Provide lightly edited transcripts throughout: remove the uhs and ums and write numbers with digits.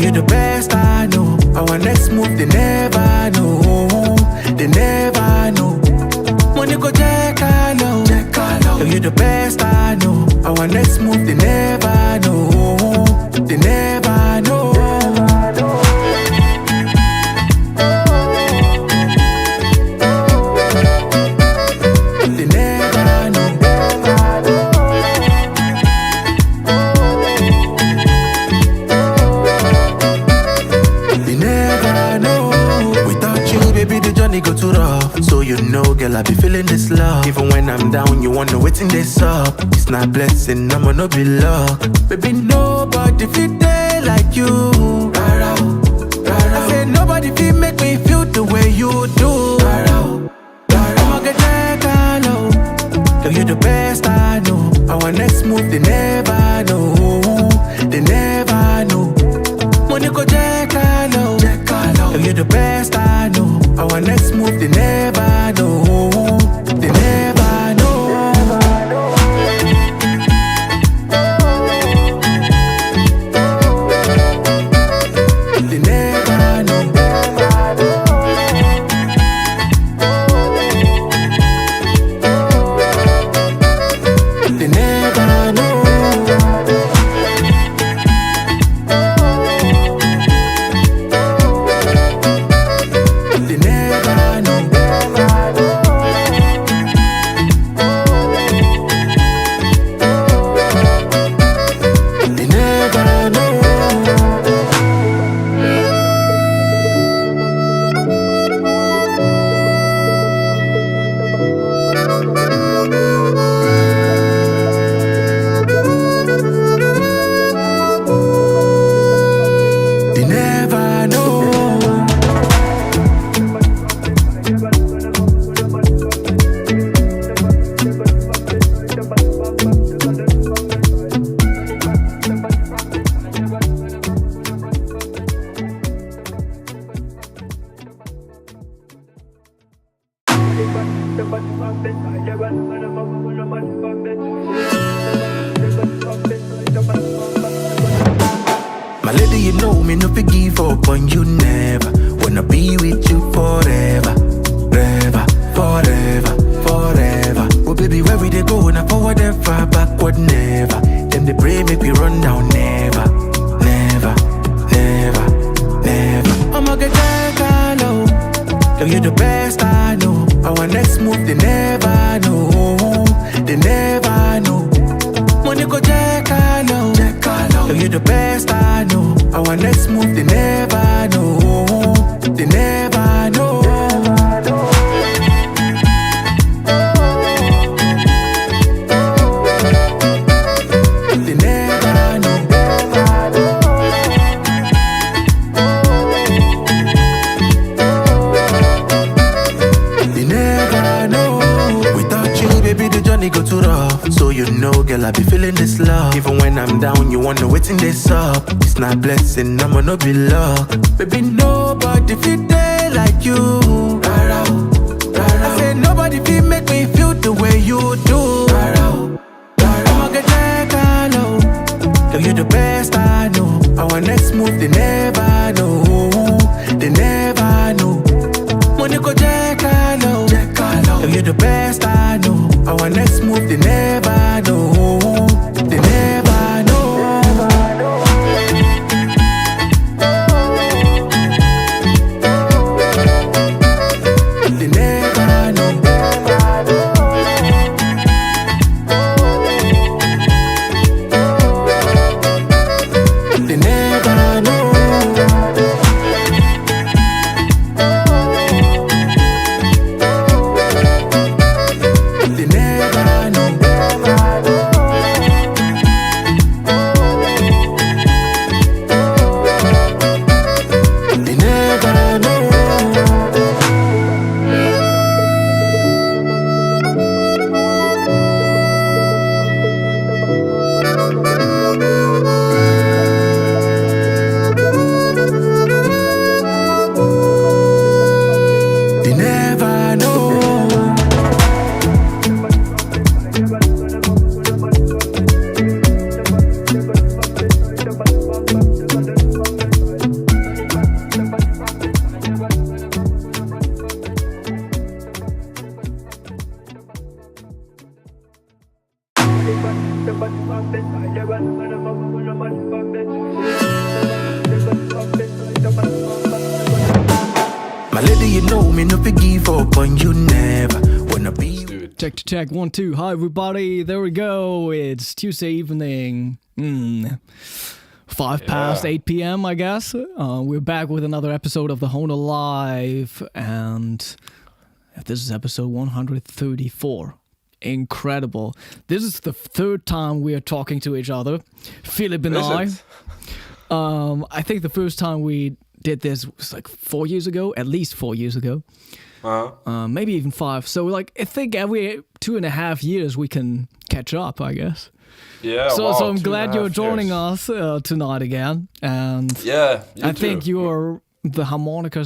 you the best I know. Our next move, they never know. They never know. Money go check I know. Girl, you the best I know. Our next move, they never know. They never know. They never know. They never know. Without you, baby, the journey go too rough. So you know, girl, I be feeling this love. Even when I'm down, you wanna wait in this up. It's not blessing, I'ma no be luck. Baby, nobody feel day like you. I said nobody feel make me feel the way you do. I'ma get that I know. Girl, you the best I know. Our next move, they never know. They never know. Money go check I know. Girl, you the best I know. Our next move, they never know. They never know. They never know. They never know. They never know. They never know. They never know. My lady, you know me, no fi give up on you never. Wanna be with you forever, forever, forever, forever. Oh baby, where we they go? Now forward ever, backward never. Them they pray make we run down never, never, never, never. I'ma get that low. Girl, you the best I know. Our next move, they never know. They never know. Money go check I know. Girl, you the best I know. Our next move, they never know. They never know. They never know. They never know. Without you, baby, the journey go too rough. So you know, girl, I be feeling this love. Even when I'm down, you wanna wait in this up. It's not blessing, I'ma no be luck. Baby, nobody feel day like you. I said nobody feel make me feel the way you do. I'ma get that I know. Girl, you the best I know. Our next move, they never know. They never know. Money go check I know. Girl, you the best I know. Our next move, they never know. They never know. They never know. My lady, you know me, no give up on you never. Wanna be. Check, 1, 2. Hi, everybody. There we go. It's Tuesday evening. 5 past 8 p.m., I guess. We're back with another episode of the Hohner Live. And this is episode 134. Incredible. This is the third time we are talking to each other. Filip and I. I think the first time we did this was like 4 years ago, at least 4 years ago. Maybe even 5. So I think every 2.5 years we can catch up, I guess. Yeah. So I'm glad you're joining us tonight again. And yeah, I think you're the harmonica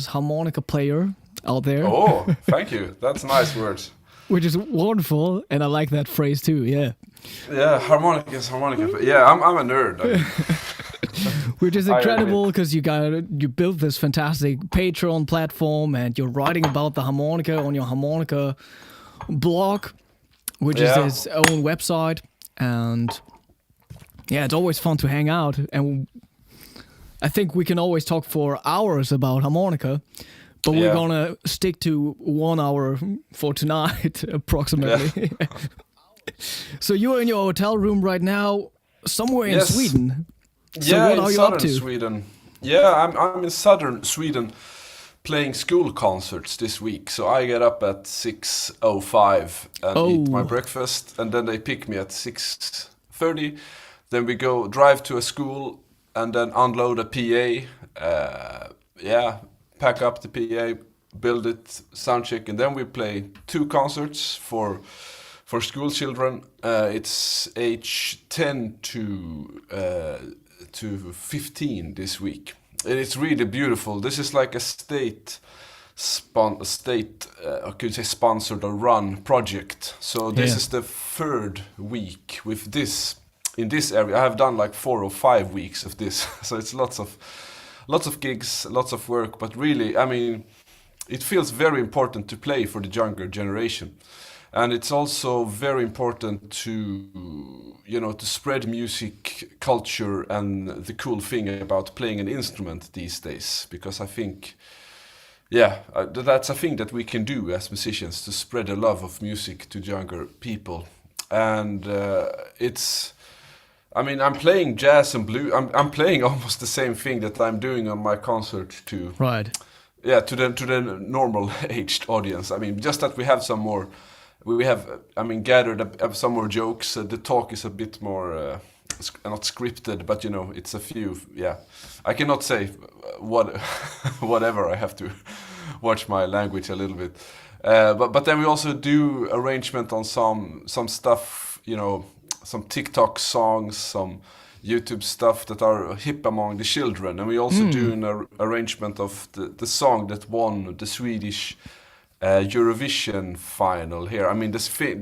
player out there. Oh, thank you. That's nice words. Which is wonderful, and I like that phrase too. Yeah. Yeah, harmonica. Yeah, I'm a nerd. I mean. Which is incredible because you built this fantastic Patreon platform, and you're writing about the harmonica on your harmonica blog, which is its own website. And yeah, it's always fun to hang out, and I think we can always talk for hours about harmonica, but we're gonna stick to 1 hour for tonight approximately. Yeah. So you're in your hotel room right now, somewhere in Sweden. So what are you up to? Sweden. Yeah, I'm in southern Sweden playing school concerts this week. So I get up at 6:05 and eat my breakfast, and then they pick me at 6:30. Then we go drive to a school and then unload a PA. Pack up the PA, build it, sound check, and then we play 2 concerts for school children. It's age 10 to 15 this week. And it's really beautiful. This is like a sponsored or run project. So this is the 3rd week with this in this area. I have done like 4 or 5 weeks of this. So it's lots of gigs, lots of work, but really, I mean, it feels very important to play for the younger generation. And it's also very important to spread music culture and the cool thing about playing an instrument these days. Because I think, that's a thing that we can do as musicians, to spread the love of music to younger people. And I'm playing jazz and blues. I'm playing almost the same thing that I'm doing on my concert to the normal aged audience. I mean, just that we have some more. We have, gathered some more jokes. The talk is a bit more, not scripted, but it's a few. Yeah, I cannot say whatever. I have to watch my language a little bit. But then we also do arrangement on some stuff. Some TikTok songs, some YouTube stuff that are hip among the children, and we also do an arrangement of the song that won the Swedish Eurovision final here. I mean, the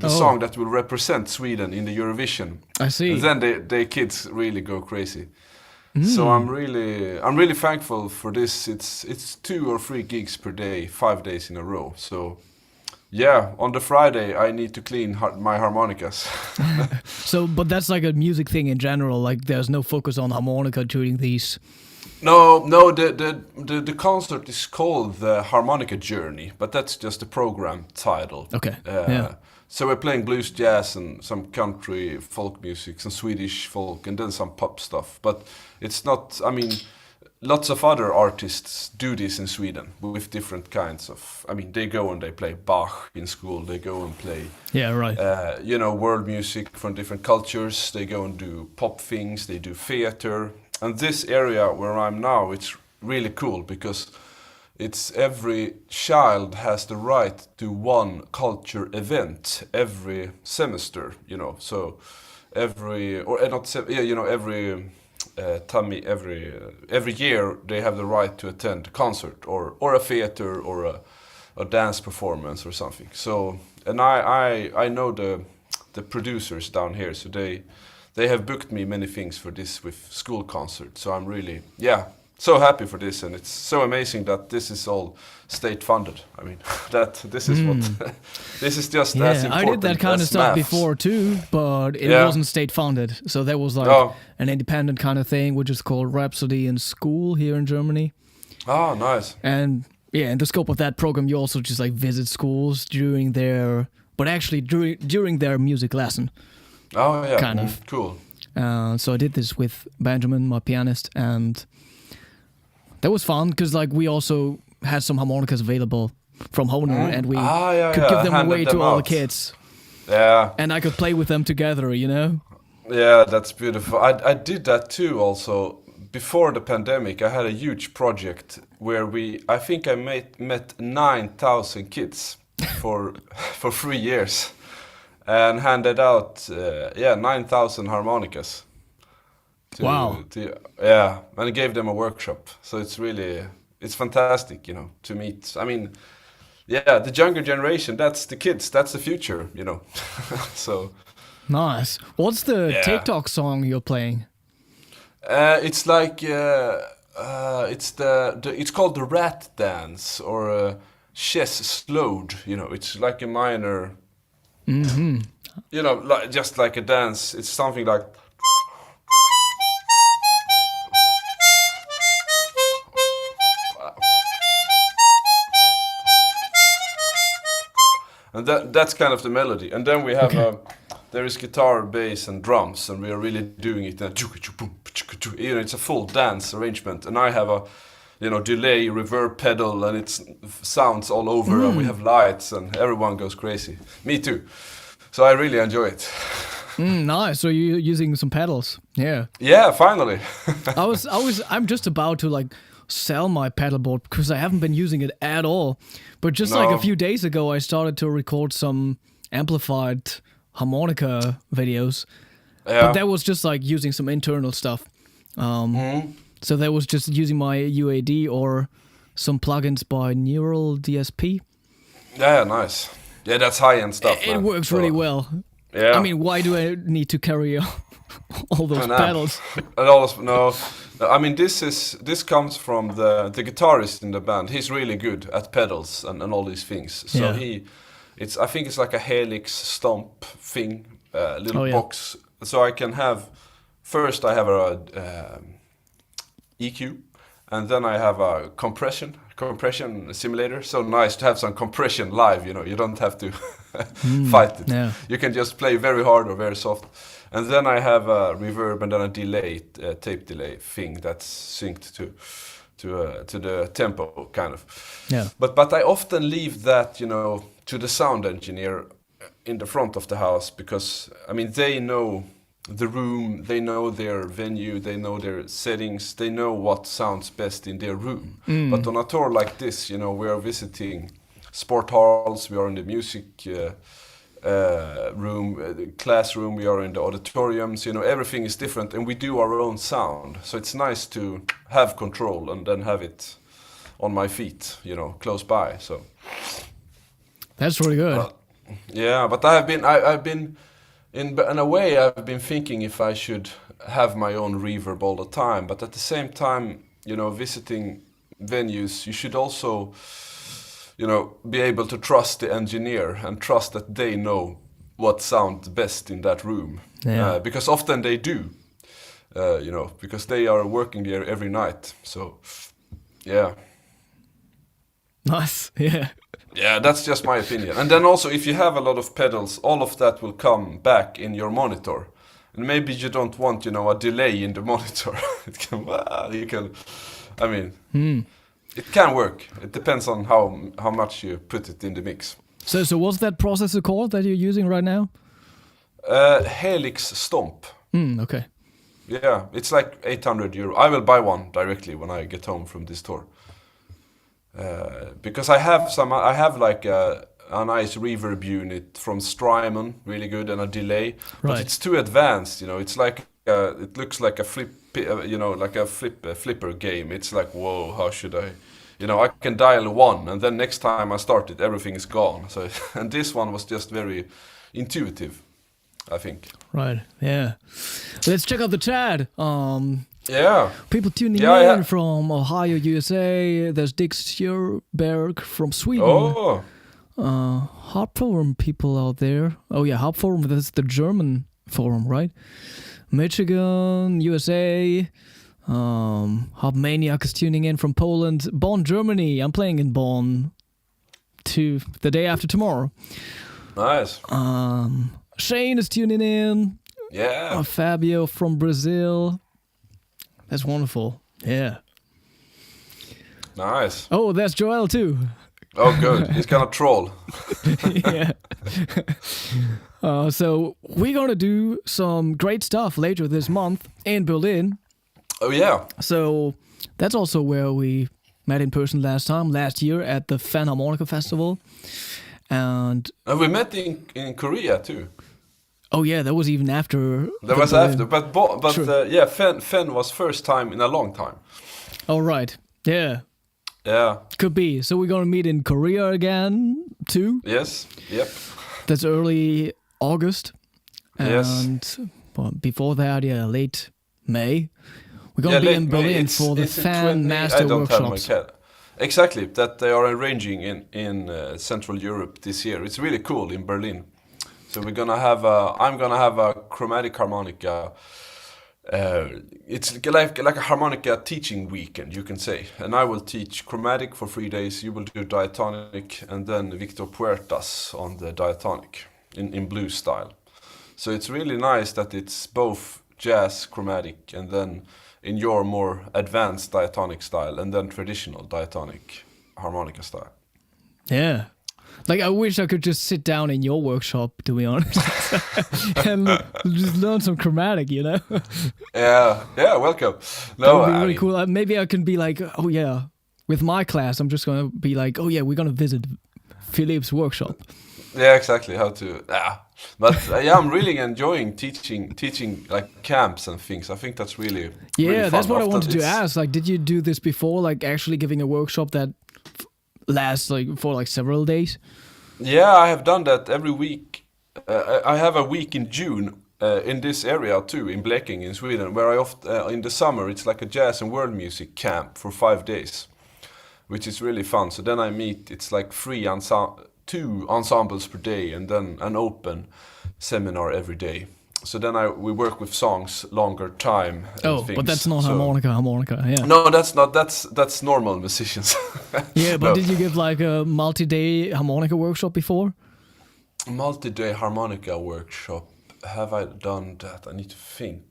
song that will represent Sweden in the Eurovision. I see. And then the kids really go crazy. So I'm really thankful for this. It's 2 or 3 gigs per day, 5 days in a row. So yeah, on the Friday I need to clean my harmonicas. So, but that's like a music thing in general. Like, there's no focus on harmonica during these. No. The concert is called the Harmonica Journey, but that's just a program title. Okay. So we're playing blues, jazz, and some country folk music, some Swedish folk, and then some pop stuff. But it's not. I mean, lots of other artists do this in Sweden with different kinds of. I mean, they go and they play Bach in school. They go and play. Yeah, right. World music from different cultures. They go and do pop things. They do theater. And this area where I'm now, it's really cool because it's every child has the right to one culture event every semester, So every year they have the right to attend a concert or a theater or a dance performance or something. So, and I know the producers down here, so they have booked me many things for this with school concerts. So I'm really, so happy for this, and it's so amazing that this is all state funded. I mean, that this is what this is just as important. I did that kind of stuff maths. before too, but it wasn't state funded. So that was like an independent kind of thing, which is called Rhapsody in School here in Germany. Oh, nice. And in the scope of that program, you also just like visit schools during their music lesson. Oh yeah, kind of cool. So I did this with Benjamin, my pianist, and that was fun because like we also had some harmonicas available from Hohner, and we could give them away to all the kids. Yeah. And I could play with them together, you know? Yeah, that's beautiful. I did that too also. Before the pandemic, I had a huge project where I think I met 9,000 kids for 3 years and handed out 9,000 harmonicas. Wow. And gave them a workshop. So it's fantastic, you know, to meet. I mean, the younger generation, that's the kids, that's the future, you know. So nice. What's the TikTok song you're playing? It's like it's called the rat dance or chess slowed. You know, it's like a minor. You know, just like a dance. It's something like. And that's kind of the melody. And then we have there is guitar, bass, and drums, and we are really doing it. You know, it's a full dance arrangement, and I have a, you know, delay, reverb pedal, and it sounds all over, and we have lights, and everyone goes crazy. Me too. So I really enjoy it. Nice. So you're using some pedals? Yeah. Yeah, finally. I'm just about to like sell my pedal board because I haven't been using it at all. But just like a few days ago, I started to record some amplified harmonica videos. Yeah. But that was just like using some internal stuff. So that was just using my UAD or some plugins by Neural DSP. Yeah, nice. Yeah, that's high-end stuff. It works really well. Yeah. I mean, why do I need to carry all those pedals? I mean, this comes from the guitarist in the band. He's really good at pedals and all these things. So I think it's like a helix stomp thing, little box. So I can have, first I have a EQ, and then I have a compression simulator. So nice to have some compression live, you know, you don't have to fight it. Yeah. You can just play very hard or very soft. And then I have a reverb and then a delay, tape delay thing that's synced to the tempo, kind of. Yeah. But I often leave that, you know, to the sound engineer in the front of the house, because, I mean, they know the room, they know their venue, they know their settings, they know what sounds best in their room. But on a tour like this, you know, we are visiting sport halls, we are in the music room, classroom, we are in the auditoriums, you know, everything is different, and we do our own sound. So it's nice to have control and then have it on my feet, you know, close by. So that's really good. But I've been in a way, I've been thinking if I should have my own reverb all the time. But at the same time, you know, visiting venues, you should also, you know, be able to trust the engineer and trust that they know what sounds best in that room. Yeah. Because often they do, you know, because they are working there every night. So, yeah. Nice, yeah. Yeah, that's just my opinion. And then also, if you have a lot of pedals, all of that will come back in your monitor. And maybe you don't want, you know, a delay in the monitor. It can, I mean, it can work. It depends on how much you put it in the mix. So what's that processor called that you're using right now? Helix Stomp. Okay. Yeah, it's like €800. I will buy one directly when I get home from this tour. Because I have like a nice reverb unit from Strymon, really good, and a delay, but it's too advanced, you know. It's like it looks like a flipper game. It's like, whoa, how should I, you know, I can dial 1, and then next time I start it, everything is gone. So, and this one was just very intuitive, I think. Right. Yeah. Let's check out the chat. Yeah. People tuning in from Ohio, USA. There's Dick Stjurberg from Sweden. Oh. Harp Forum people out there. Oh yeah, Harp Forum, that's the German forum, right? Michigan, USA. Harp Maniac is tuning in from Poland. Bonn, Germany. I'm playing in Bonn the day after tomorrow. Nice. Shane is tuning in. Yeah. Fabio from Brazil. That's wonderful. Yeah. Nice. Oh, there's Joel too. Oh, good. He's gonna troll. Yeah. So we're gonna do some great stuff later this month in Berlin. Oh yeah. So that's also where we met in person last year at the Philharmonica Festival, and we met in Korea too. Oh yeah, that was even after. That was after, but yeah, Fen was first time in a long time. Oh right, yeah. Yeah. Could be. So we're gonna meet in Korea again too. Yes. Yep. That's early August. And yes. Before that, late May. We're gonna be in Berlin for the Fan Master workshops. Exactly, that they are arranging in Central Europe this year. It's really cool in Berlin. So I'm gonna have a chromatic harmonica. It's like a harmonica teaching weekend, you can say. And I will teach chromatic for 3 days. You will do diatonic, and then Victor Puertas on the diatonic in blues style. So it's really nice that it's both jazz, chromatic, and then in your more advanced diatonic style, and then traditional diatonic harmonica style. Yeah. Like, I wish I could just sit down in your workshop, to be honest, and just learn some chromatic, you know? Yeah, welcome. No, that would be really cool. Maybe I can be like, oh yeah, with my class, I'm just going to be like, oh yeah, we're going to visit Filip's workshop. Yeah, exactly. How to, But yeah, I'm really enjoying teaching like camps and things. I think that's really really that's what I wanted to ask. Like, did you do this before? Like, actually giving a workshop that lasts for several days? Yeah, I have done that every week. I have a week in June in this area too, in Blekinge in Sweden, where in the summer it's like a jazz and world music camp for 5 days, which is really fun. So then I meet. It's like 2 ensembles per day, and then an open seminar every day. So then we work with songs longer time. Oh, but that's not harmonica. Yeah. No, that's not. That's normal musicians. Yeah, but did you give like a multi-day harmonica workshop before? Multi-day harmonica workshop. Have I done that? I need to think.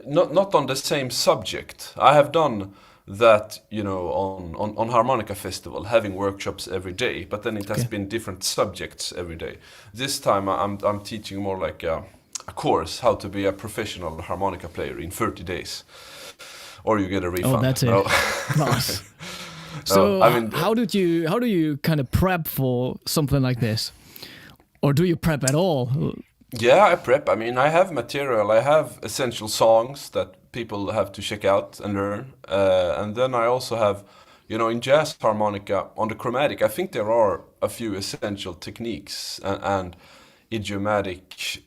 Not on the same subject. I have done that, on Harmonica Festival, having workshops every day, but then it has been different subjects every day. This time I'm teaching more like a course, how to be a professional harmonica player in 30 days, or you get a refund. Oh, that's it. Nice. So how do you kind of prep for something like this, or do you prep at all? Yeah, I prep. I mean, I have material. I have essential songs that people have to check out and learn. And then I also have, in jazz harmonica, on the chromatic, I think there are a few essential techniques and idiomatic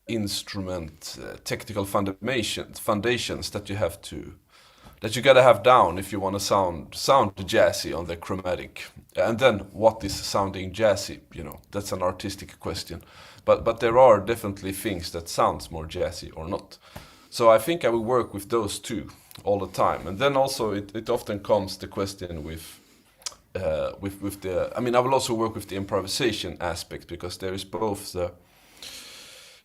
instrument technical foundations that you gotta have down if you want to sound jazzy on the chromatic. And then what is sounding jazzy? That's an artistic question. But there are definitely things that sounds more jazzy or not. So I think I will work with those two all the time. And then also it often comes the question with the. I mean, I will also work with the improvisation aspect, because there is both the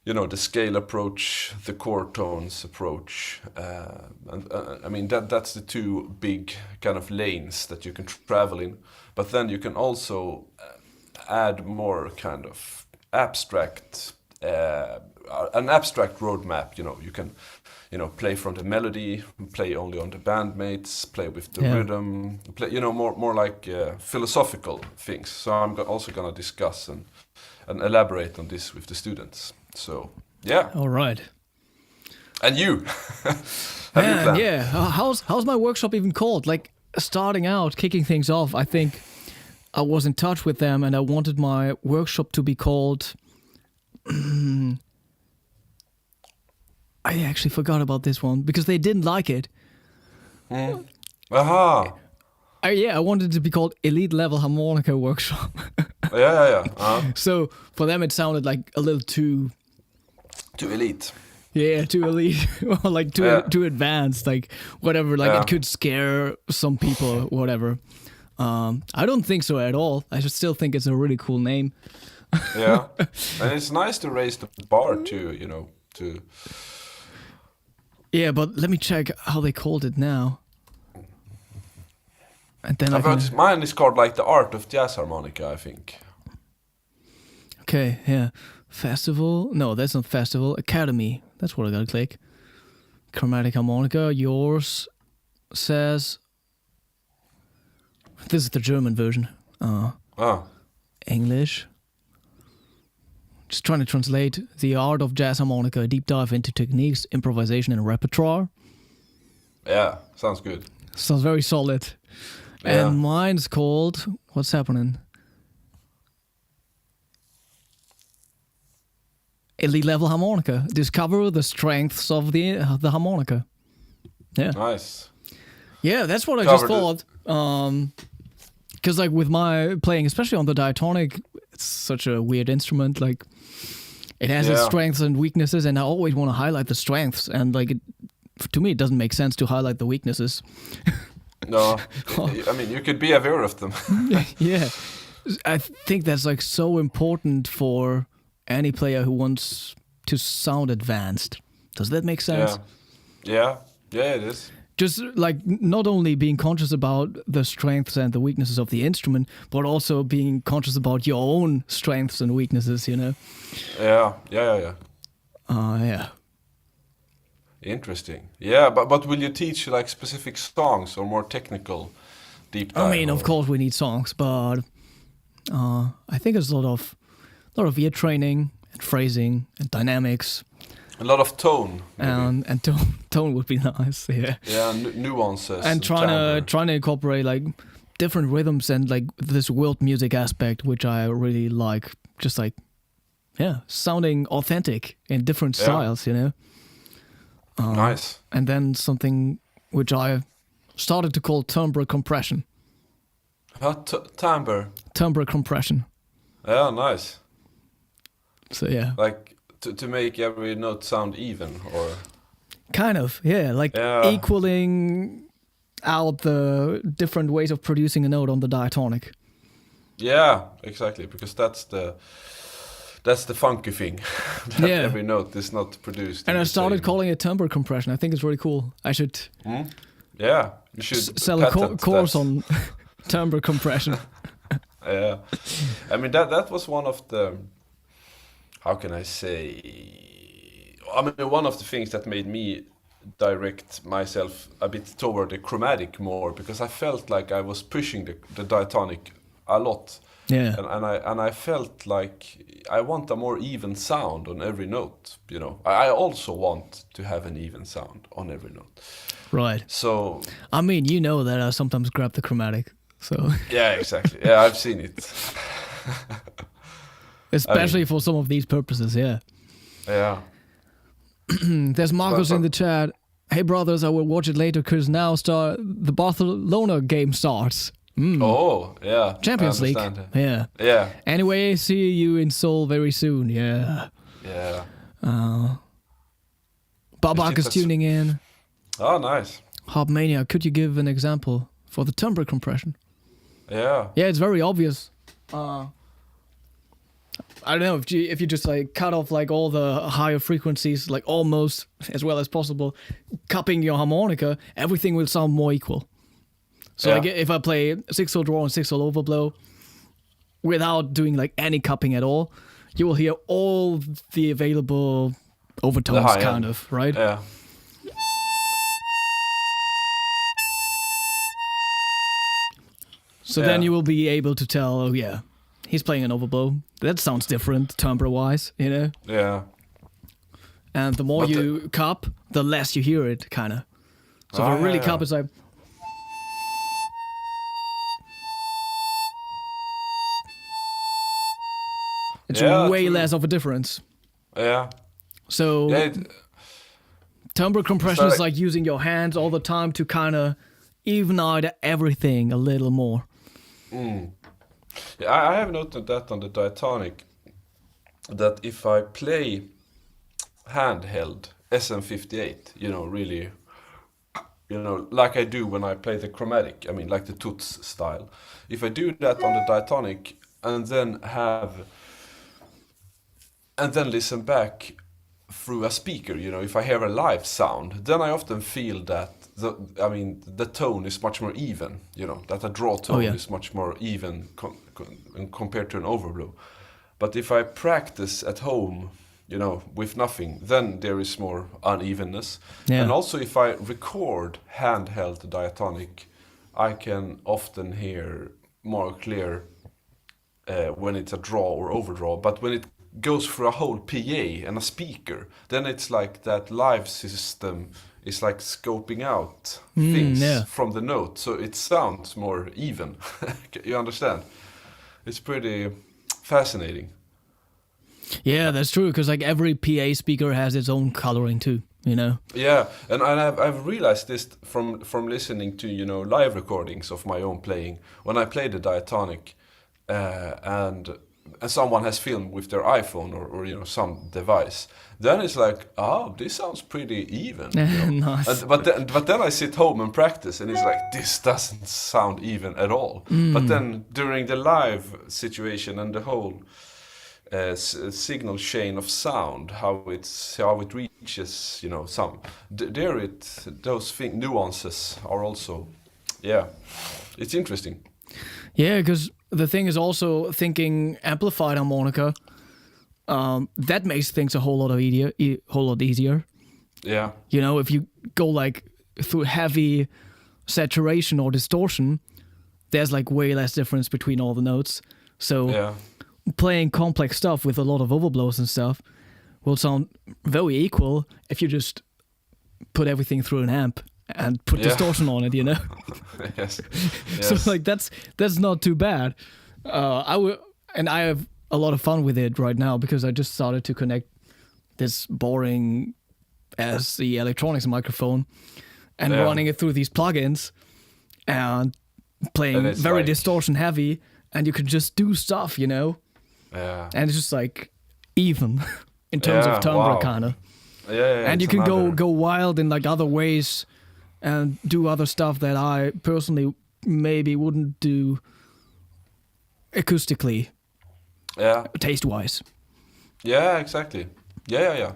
the scale approach, the chord tones approach, and I mean that's the two big kind of lanes that you can travel in. But then you can also add more kind of abstract, an abstract roadmap. You can, play from the melody, play only on the bandmates, play with the rhythm, play, more like philosophical things. So I'm also gonna discuss and elaborate on this with the students. So yeah. All right. And you? Yeah. How's my workshop even called? Like, starting out, kicking things off, I think I was in touch with them, and I wanted my workshop to be called I actually forgot about this one because they didn't like it. Aha. I wanted it to be called Elite Level Harmonica Workshop. Yeah. So for them, it sounded like a little too elite. Yeah, too elite, or like too advanced, like whatever. Like it could scare some people, whatever. I don't think so at all. I should still think it's a really cool name. Yeah, and it's nice to raise the bar too, you know. Yeah, but let me check how they called it now. And then mine is called like the Art of Jazz Harmonica, I think. Okay, yeah. Festival? No, that's not festival. Academy. That's what I gotta click. Chromatic harmonica. Yours says. This is the German version. English. Just trying to translate the art of jazz harmonica, a deep dive into techniques, improvisation, and repertoire. Yeah, sounds good. Sounds very solid. Yeah. And mine's called. What's happening? Elite Level Harmonica. Discover the strengths of the harmonica. Yeah. Nice. Yeah, that's what I just thought. Because like with my playing, especially on the diatonic, it's such a weird instrument. Like it has its strengths and weaknesses, and I always want to highlight the strengths. And like to me, it doesn't make sense to highlight the weaknesses. No, I mean you could be aware of them. Yeah, I think that's like so important for any player who wants to sound advanced. Does that make sense? Yeah, it is. Just like not only being conscious about the strengths and the weaknesses of the instrument, but also being conscious about your own strengths and weaknesses, you know? Yeah. Yeah. Interesting. Yeah, but will you teach like specific songs or more technical deep dive? I mean, of course we need songs, but I think it's a lot of ear training and phrasing and dynamics. A lot of tone. And tone would be nice, yeah. Yeah, nuances. And trying to incorporate like different rhythms and like this world music aspect, which I really like. Just like, sounding authentic in different styles, you know. Nice. And then something which I started to call timbre compression. Timbre. Timbre compression. Yeah, nice. So yeah. Like to make every note sound even, or kind of, like equaling out the different ways of producing a note on the diatonic. Yeah, exactly, because that's the funky thing. That every note is not produced. And I started calling it timbre compression. I think it's really cool. I should Yeah, you should sell a course on timbre compression. Yeah. I mean that was one of the, how can I say, I mean one of the things that made me direct myself a bit toward the chromatic more, because I felt like I was pushing the diatonic a lot. Yeah. And I felt like I want a more even sound on every note, you know. I also want to have an even sound on every note. Right. So I mean, you know that I sometimes grab the chromatic. So yeah, exactly. Yeah, I've seen it. Especially for some of these purposes, yeah. Yeah. There's Marcos in the chat. Hey brothers, I will watch it later because now the Barcelona game starts. Oh, yeah. Champions League. Yeah. Yeah. Anyway, see you in Seoul very soon. Yeah. Yeah. Babak is tuning in. Oh, nice. Hopmania, could you give an example for the timbre compression? Yeah. Yeah, it's very obvious. I don't know, if you just like cut off like all the higher frequencies, like almost as well as possible, cupping your harmonica, everything will sound more equal. So like if I play 6/0 draw and 6/0 overblow without doing like any cupping at all, you will hear all the available overtones kind of, right? Yeah. So then you will be able to tell, oh yeah, he's playing an overblow. That sounds different, timbre-wise, you know? Yeah. And the more you cup, the less you hear it, kind of. So if I really cup, it's like... It's way less of a difference. Yeah. So... Timbre compression is like using your hands all the time to kind of even out everything a little more. Yeah, I have noted that on the diatonic, that if I play handheld SM58, really, like I do when I play the chromatic, I mean, like the Toots style. If I do that on the diatonic and then listen back through a speaker, if I hear a live sound, then I often feel that the tone is much more even, that a draw tone is much more even compared to an overblow. But if I practice at home, with nothing, then there is more unevenness. Yeah. And also if I record handheld diatonic, I can often hear more clear when it's a draw or overdraw. But when it goes through a whole PA and a speaker, then it's like that live system is like scoping out things from the note, so it sounds more even. You understand? It's pretty fascinating. Yeah, that's true, because like every PA speaker has its own coloring too, Yeah, and I've realized this from listening to live recordings of my own playing. When I play the diatonic, and someone has filmed with their iPhone or some device, then it's like, this sounds pretty even. Nice. But then I sit home and practice, and it's like, this doesn't sound even at all. But then during the live situation and the whole signal chain of sound, how it reaches, those nuances are also, it's interesting. Yeah, because the thing is also thinking amplified harmonica. That makes things a whole lot easier. Yeah. If you go like through heavy saturation or distortion, there's like way less difference between all the notes. So playing complex stuff with a lot of overblows and stuff will sound very equal if you just put everything through an amp and put distortion on it, Yes. So like that's not too bad. I have a lot of fun with it right now because I just started to connect this boring as the electronics microphone and running it through these plugins and playing very distortion heavy, and you can just do stuff, Yeah. And it's just like even in terms of timbre kind of. Yeah. And you can go wild in like other ways and do other stuff that I personally maybe wouldn't do acoustically. Yeah. Taste-wise. Yeah, exactly. Yeah.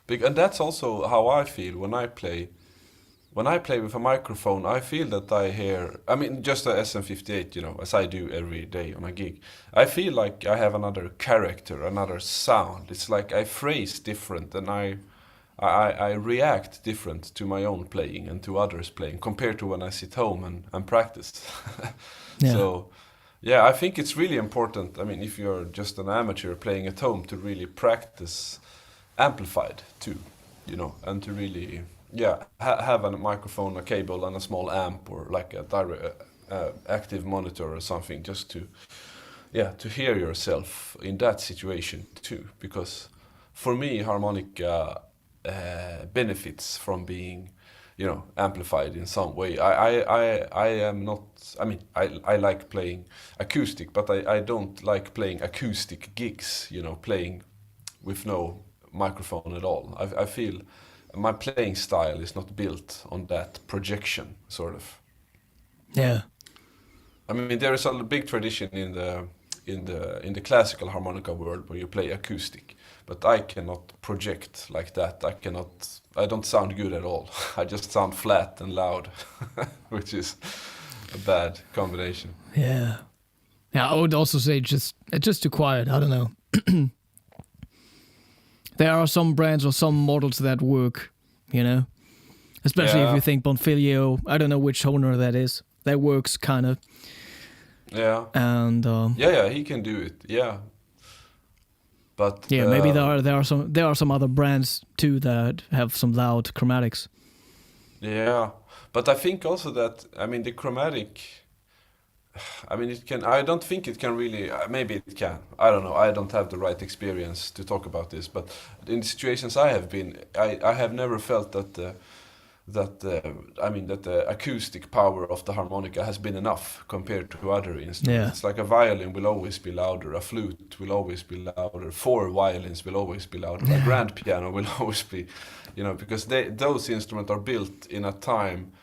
And that's also how I feel when I play. When I play with a microphone, I feel that I hear, just a SM58, as I do every day on a gig. I feel like I have another character, another sound. It's like I phrase different, and I react different to my own playing and to others' playing compared to when I sit home and practice. Yeah. So, I think it's really important. If you're just an amateur playing at home, to really practice amplified too, and to really have a microphone, a cable, and a small amp, or like a direct active monitor or something, just to hear yourself in that situation too. Because for me, harmonica benefits from being, amplified in some way. I am not. I like playing acoustic, but I don't like playing acoustic gigs. Playing with no microphone at all. I feel my playing style is not built on that projection, sort of. Yeah. There is a big tradition in the classical harmonica world where you play acoustic, but I cannot project like that. I don't sound good at all. I just sound flat and loud, which is a bad combination. Yeah. Yeah, I would also say it's just too quiet. I don't know. There are some brands or some models that work, especially if you think Bonfiglio. I don't know which Hohner that is. That works kind of. Yeah. And he can do it. Yeah. But maybe there are some other brands too that have some loud chromatics. Yeah, but I think also that the chromatic I mean, it can. I don't think it can really. Maybe it can. I don't know. I don't have the right experience to talk about this. But in the situations I have been, I have never felt that that the acoustic power of the harmonica has been enough compared to other instruments. Like a violin will always be louder, a flute will always be louder, 4 violins will always be louder, a grand piano will always be, because those instruments are built in a time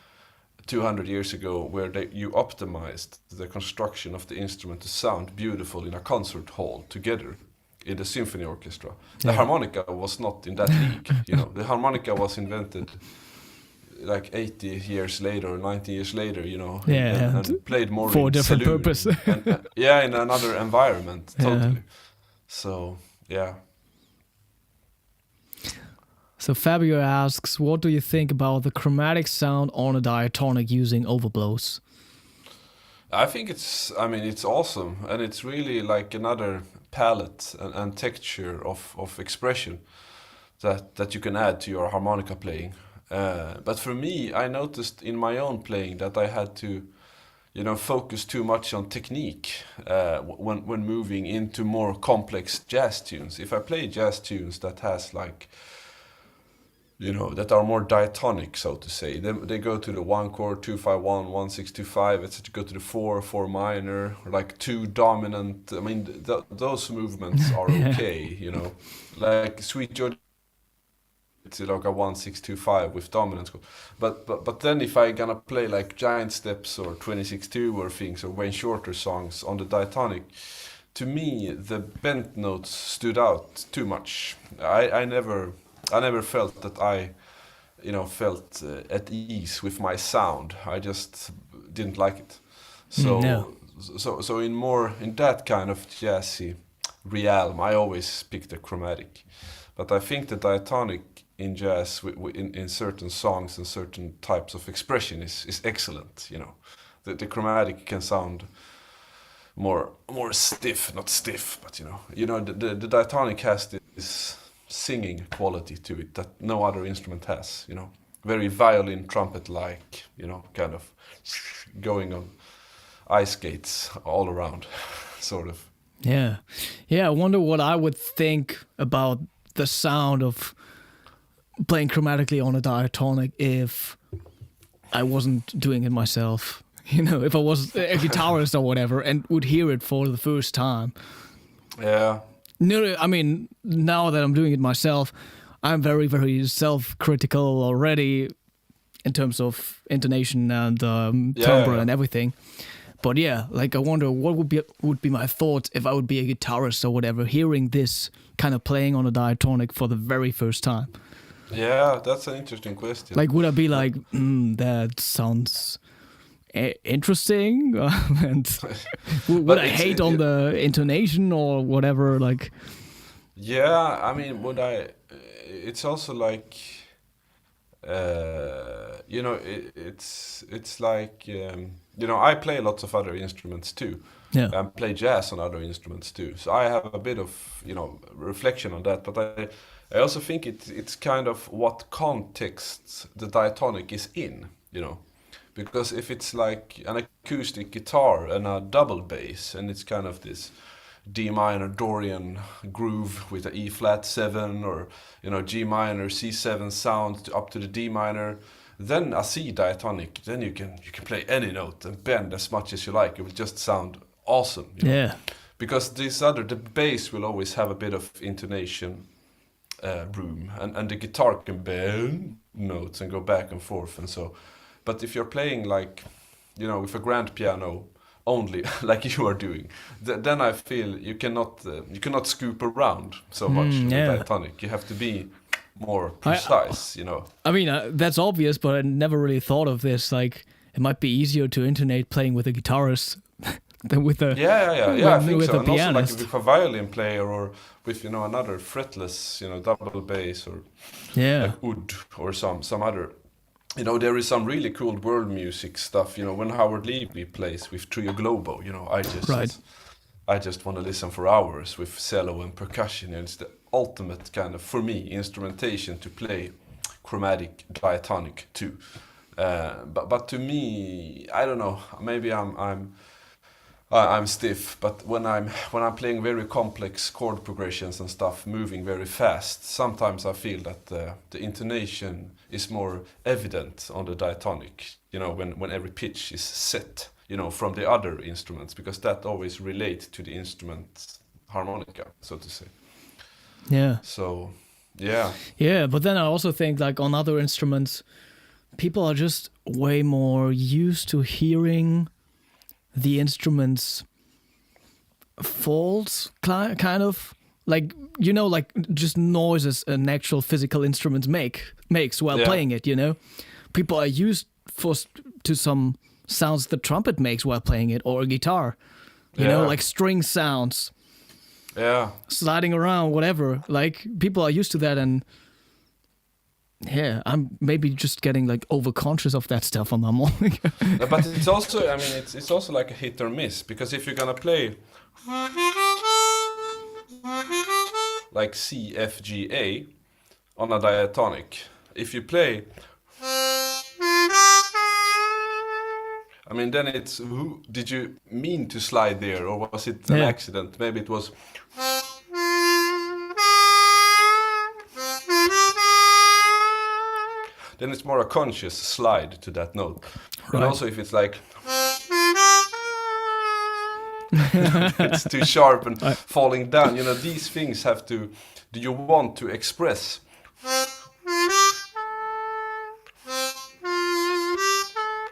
200 years ago where you optimized the construction of the instrument to sound beautiful in a concert hall together in the symphony orchestra. The harmonica was not in that league. The harmonica was invented like 80 years later or 90 years later, and played more for a different saloon purpose. in another environment, totally. So, yeah. So Fabio asks, what do you think about the chromatic sound on a diatonic using overblows? I think it's awesome, and it's really like another palette and texture of expression that you can add to your harmonica playing. But for me, I noticed in my own playing that I had to, focus too much on technique when moving into more complex jazz tunes. If I play jazz tunes that has like, that are more diatonic, so to say, they go to the 1 chord, 2-5-1, 1-6-2-5, etc. Go to the 4 minor, or like 2 dominant. I mean, those movements are okay, like Sweet Georgia. It's like a 1-6-2-5 with dominant chord. But then if I gonna play like Giant Steps or 26-2 or things, or Wayne Shorter songs on the diatonic, to me the bent notes stood out too much. I never felt that I felt at ease with my sound. I just didn't like it. So so in that kind of jazzy realm, I always pick the chromatic. But I think the diatonic in jazz, in certain songs and certain types of expression, is excellent. The chromatic can sound more stiff, not stiff, but the diatonic has this singing quality to it that no other instrument has. Very violin trumpet like, kind of going on ice skates all around, sort of. Yeah. I wonder what I would think about the sound of playing chromatically on a diatonic if I wasn't doing it myself. If I was a guitarist or whatever and would hear it for the first time. Yeah. No, I mean, now that I'm doing it myself, I'm very, very self-critical already in terms of intonation and timbre and everything. But yeah, like I wonder what would be my thoughts if I would be a guitarist or whatever, hearing this kind of playing on a diatonic for the very first time. Yeah, that's an interesting question. Like, would I be like, that sounds interesting? And would I hate on the intonation or whatever? Like, yeah, I mean, would I? It's also like, it's like, I play lots of other instruments too. Yeah. And play jazz on other instruments too. So I have a bit of, reflection on that. But I also think it's kind of what context the diatonic is in, Because if it's like an acoustic guitar and a double bass, and it's kind of this D minor Dorian groove with a E flat 7 or, G minor C7 sound up to the D minor, then a C diatonic, then you can play any note and bend as much as you like. It will just sound awesome. Yeah. Because the bass will always have a bit of intonation room, and the guitar can bend notes and go back and forth and so. But if you're playing like, with a grand piano only, like you are doing, then I feel you cannot scoop around so much in the diatonic. You have to be more precise, I mean, that's obvious, but I never really thought of this. Like, it might be easier to intonate playing with a guitarist than with a I think with so. a And also pianist. like with a violin player or with another fretless double bass or like oud or some other. There is some really cool world music stuff. When Howard Levy plays with Trio Globo, I just want to listen for hours with cello and percussion. And it's the ultimate kind of, for me, instrumentation to play chromatic diatonic too. But to me, I don't know. Maybe I'm I'm stiff, but when I'm playing very complex chord progressions and stuff, moving very fast, sometimes I feel that the intonation is more evident on the diatonic. You know, when every pitch is set, you know, from the other instruments, because that always relates to the instrument harmonica, so to say. Yeah. So, yeah. Yeah, but then I also think like on other instruments, people are just way more used to hearing the instruments faults, kind of like, you know, like just noises an actual physical instrument makes while playing it, you know. People are used to some sounds the trumpet makes while playing it, or a guitar, you know, like string sounds, sliding around, whatever. Like people are used to that, and yeah, I'm maybe just getting like overconscious of that stuff on the harmonica. But it's also, I mean, it's also like a hit or miss, because if you're gonna play like C, F, G, A on a diatonic, if you play, I mean, then it's, did you mean to slide there, or was it an accident? Maybe it was. Then it's more a conscious slide to that note. Right. And also if it's like it's too sharp and falling down, you know, these things have to, do you want to express?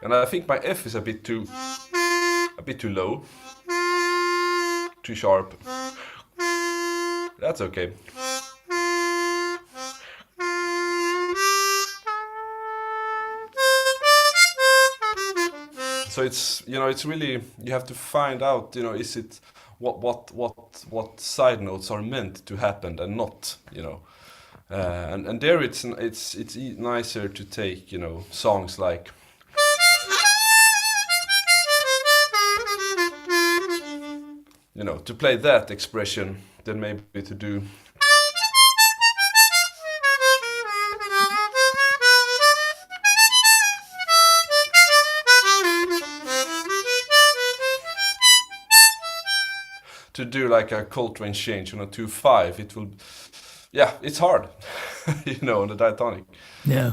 And I think my F is a bit too low, too sharp. That's okay. So it's, you know, it's really, you have to find out, you know, is it what side notes are meant to happen and not, you know, and there it's nicer to take, you know, songs like, you know, to play that expression than maybe to do. To do like a Coltrane change on a 2/5, it will, yeah, it's hard, you know, on the diatonic. Yeah.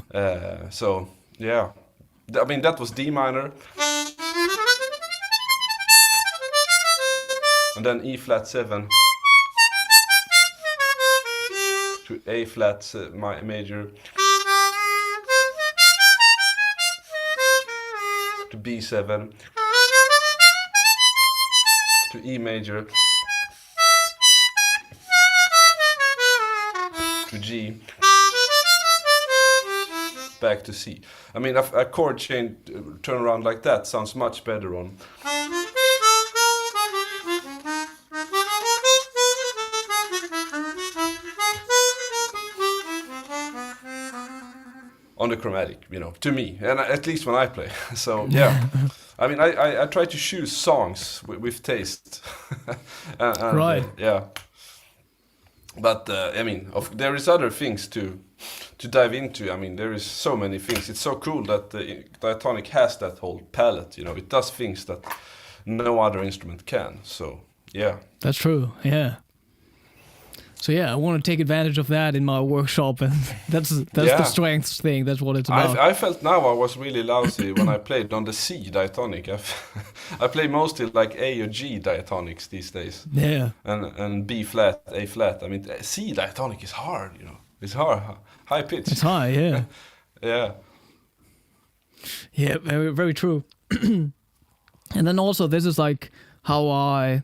So yeah, I mean that was D minor, and then E flat 7 to A flat major to B7 to E major to G, back to C. I mean, a chord change turnaround like that sounds much better on the chromatic, you know, to me, and at least when I play. So yeah, I mean, I try to choose songs with taste. and, right. Yeah. But I mean, there is other things to dive into. I mean, there is so many things. It's so cool that the diatonic has that whole palette. You know, it does things that no other instrument can. So yeah, that's true. Yeah. So yeah, I want to take advantage of that in my workshop, and that's the strengths thing. That's what it's about. I felt now I was really lousy when I played on the C diatonic. I play mostly like A or G diatonics these days. Yeah. And B flat, A flat. I mean, C diatonic is hard. You know, it's hard, high pitch. It's high, yeah. Yeah. Yeah, very very true. And then also, this is like how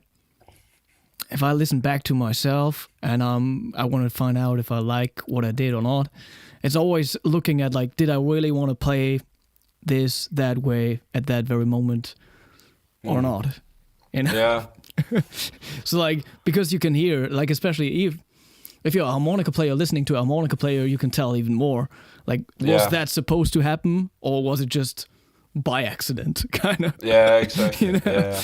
if I listen back to myself and I want to find out if I like what I did or not, it's always looking at like, did I really want to play this that way at that very moment or not? You know? Yeah. So like, because you can hear, like, especially if you're a harmonica player listening to a harmonica player, you can tell even more. Like, was that supposed to happen, or was it just by accident, kind of? Yeah, exactly. You know? Yeah.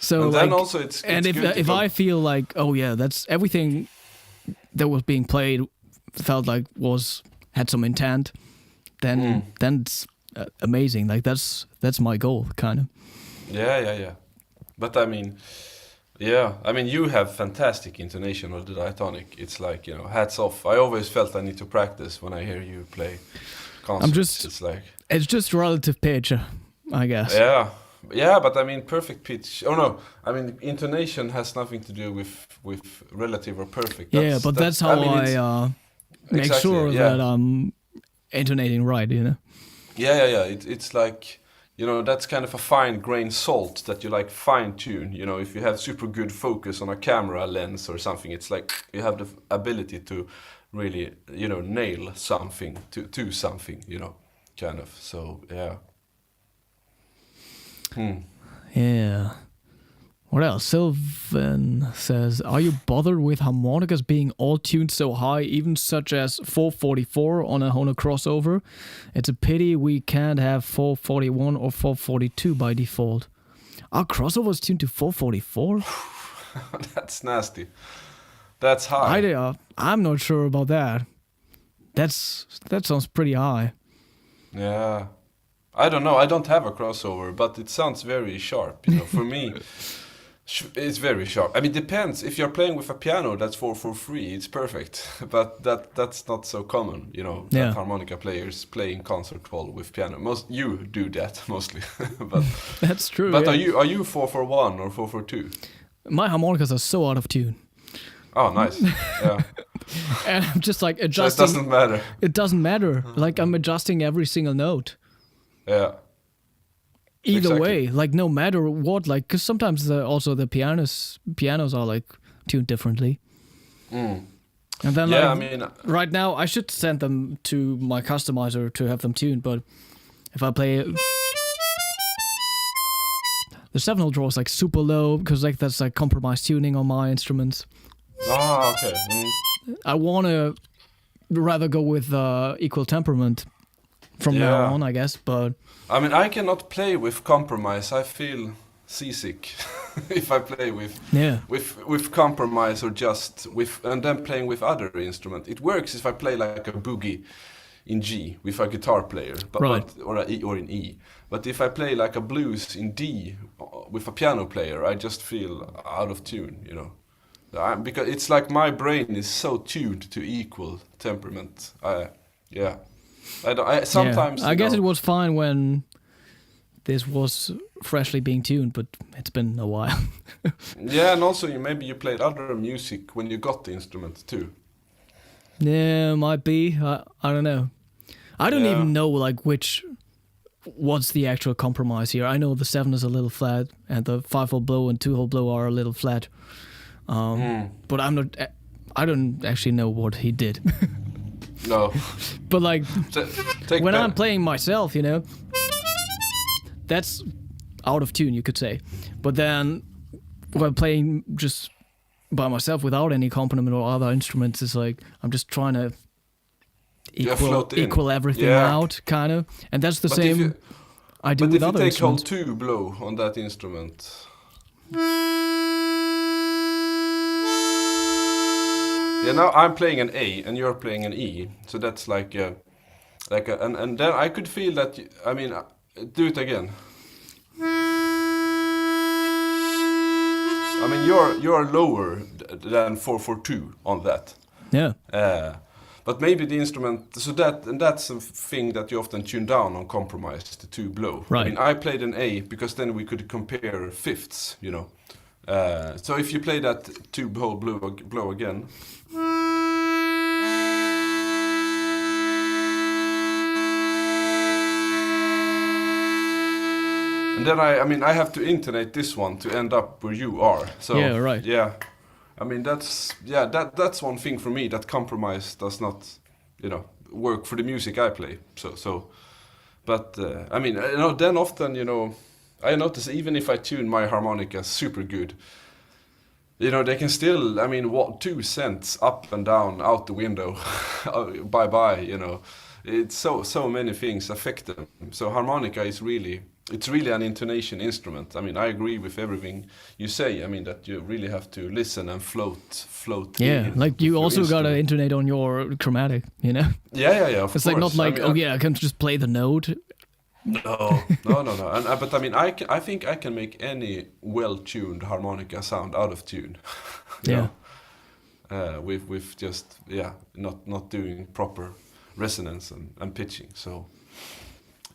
So and like, then also it's and good if I feel like, oh yeah, that's everything that was being played felt like had some intent, then it's amazing. Like that's my goal, kind of. Yeah. But I mean, yeah, I mean, you have fantastic intonation of the diatonic. It's like, you know, hats off. I always felt I need to practice when I hear you play concerts. It's just relative pitch, I guess. Yeah, but I mean, perfect pitch. Oh no, I mean, intonation has nothing to do with relative or perfect. That's how I make sure that I'm intonating right, you know. Yeah. It's like, you know, that's kind of a fine grain salt that you like fine tune. You know, if you have super good focus on a camera lens or something, it's like you have the ability to really, you know, nail something to something, you know, kind of. So yeah. Yeah. What else? Sylvan says, are you bothered with harmonicas being all tuned so high, even such as 444 on a Hohner crossover? It's a pity we can't have 441 or 442 by default. Are crossovers tuned to 444? That's nasty. That's high. I'm not sure about that. That sounds pretty high. Yeah. I don't know. I don't have a crossover, but it sounds very sharp. You know, for me, it's very sharp. I mean, it depends. If you're playing with a piano that's 443, it's perfect. But that's not so common. You know, that harmonica players play in concert hall with piano. You do that mostly. But that's true. But are you 441 or 442? My harmonicas are so out of tune. Oh, nice. Yeah. And I'm just like adjusting. So it doesn't matter. It doesn't matter. Like I'm adjusting every single note. Yeah. Either way, like no matter what, like because sometimes also the pianos are like tuned differently. And then I mean, right now I should send them to my customizer to have them tuned, but if I play the 7-hole draw is like super low because like that's like compromised tuning on my instruments. Ah, okay. I wanna rather go with equal temperament from now on, I guess, but I mean, I cannot play with compromise. I feel seasick if I play with compromise or just with, and then playing with other instrument. It works if I play like a boogie in G with a guitar player, or in E. But if I play like a blues in D with a piano player, I just feel out of tune, you know. Because it's like my brain is so tuned to equal temperament. I guess it was fine when this was freshly being tuned, but it's been a while. Yeah, and also maybe you played other music when you got the instrument too. Yeah, might be. I don't know. I don't even know like what's the actual compromise here. I know the 7 is a little flat, and the 5-hole blow and 2-hole blow are a little flat. But I don't actually know what he did. No. But like, when I'm playing myself, you know, that's out of tune, you could say. But then when playing just by myself without any accompaniment or other instruments, it's like I'm just trying to equal everything out, kind of. And that's the same I do with other instruments. But if you take hole 2 blow on that instrument... Yeah, now I'm playing an A and you're playing an E, so that's and then I could feel that. I mean, do it again. I mean, you're lower than 442 on that. Yeah. But maybe the instrument. So that's a thing that you often tune down on compromise, the 2 blow. Right. I mean, I played an A because then we could compare fifths, you know. So if you play that 2-hole blow again. And then I have to intonate this one to end up where you are. So yeah, right. Yeah, I mean that's one thing for me that compromise does not, you know, work for the music I play. But I mean, you know, then often, you know, I notice even if I tune my harmonica super good, you know, they can still, I mean, 2 cents up and down, out the window, bye, you know. It's so many things affect them. So harmonica is really an intonation instrument. I mean, I agree with everything you say. I mean, that you really have to listen and float. Yeah, like you also gotta intonate on your chromatic, you know. Yeah. Of it's course. Like not like I can just play the note No. And, but I mean, I think I can make any well-tuned harmonica sound out of tune. You know? With just not doing proper resonance and pitching. So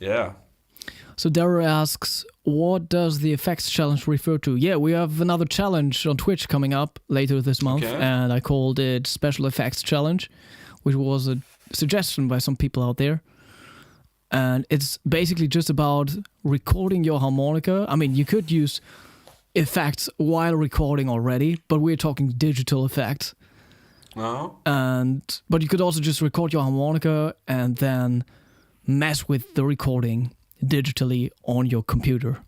yeah. So Dara asks, what does the effects challenge refer to? Yeah, we have another challenge on Twitch coming up later this month, and I called it Special Effects Challenge, which was a suggestion by some people out there. And it's basically just about recording your harmonica. I mean, you could use effects while recording already, but we're talking digital effects. But you could also just record your harmonica and then mess with the recording digitally on your computer.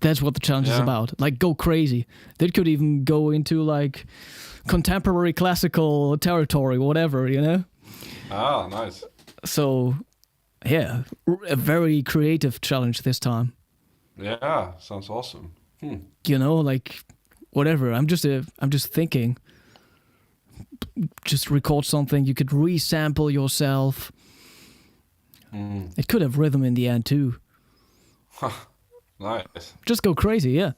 That's what the challenge is about. Like, go crazy. That could even go into like contemporary classical territory, whatever, you know? Ah, nice. So, yeah, a very creative challenge this time. Yeah, sounds awesome. You know, like, whatever. I'm just thinking. Just record something. You could resample yourself. It could have rhythm in the end too. Nice. Just go crazy, yeah.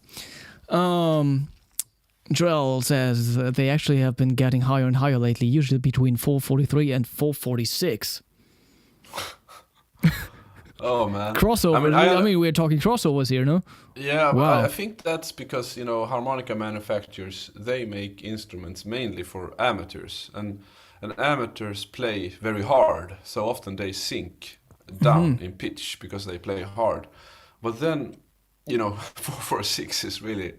Joel says they actually have been getting higher and higher lately, usually between 443 and 446. Oh man. Crossover. I mean, we're talking crossovers here, no? Yeah, wow. I think that's because, you know, harmonica manufacturers, they make instruments mainly for amateurs, and amateurs play very hard, so often they sink down in pitch because they play hard. But then, you know, 446 is really...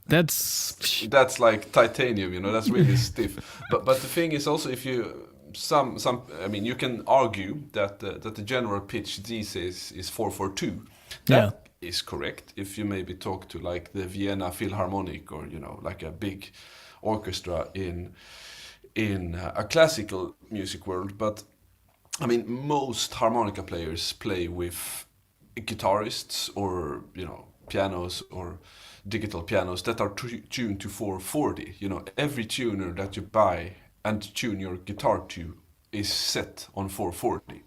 That's like titanium, you know, that's really stiff. But the thing is also, if you... I mean, you can argue that the general pitch these days is 442. That is correct. If you maybe talk to like the Vienna Philharmonic, or, you know, like a big orchestra in a classical music world. But I mean, most harmonica players play with guitarists or, you know, pianos or digital pianos that are tuned to 440. You know, every tuner that you buy and tune your guitar to is set on 440.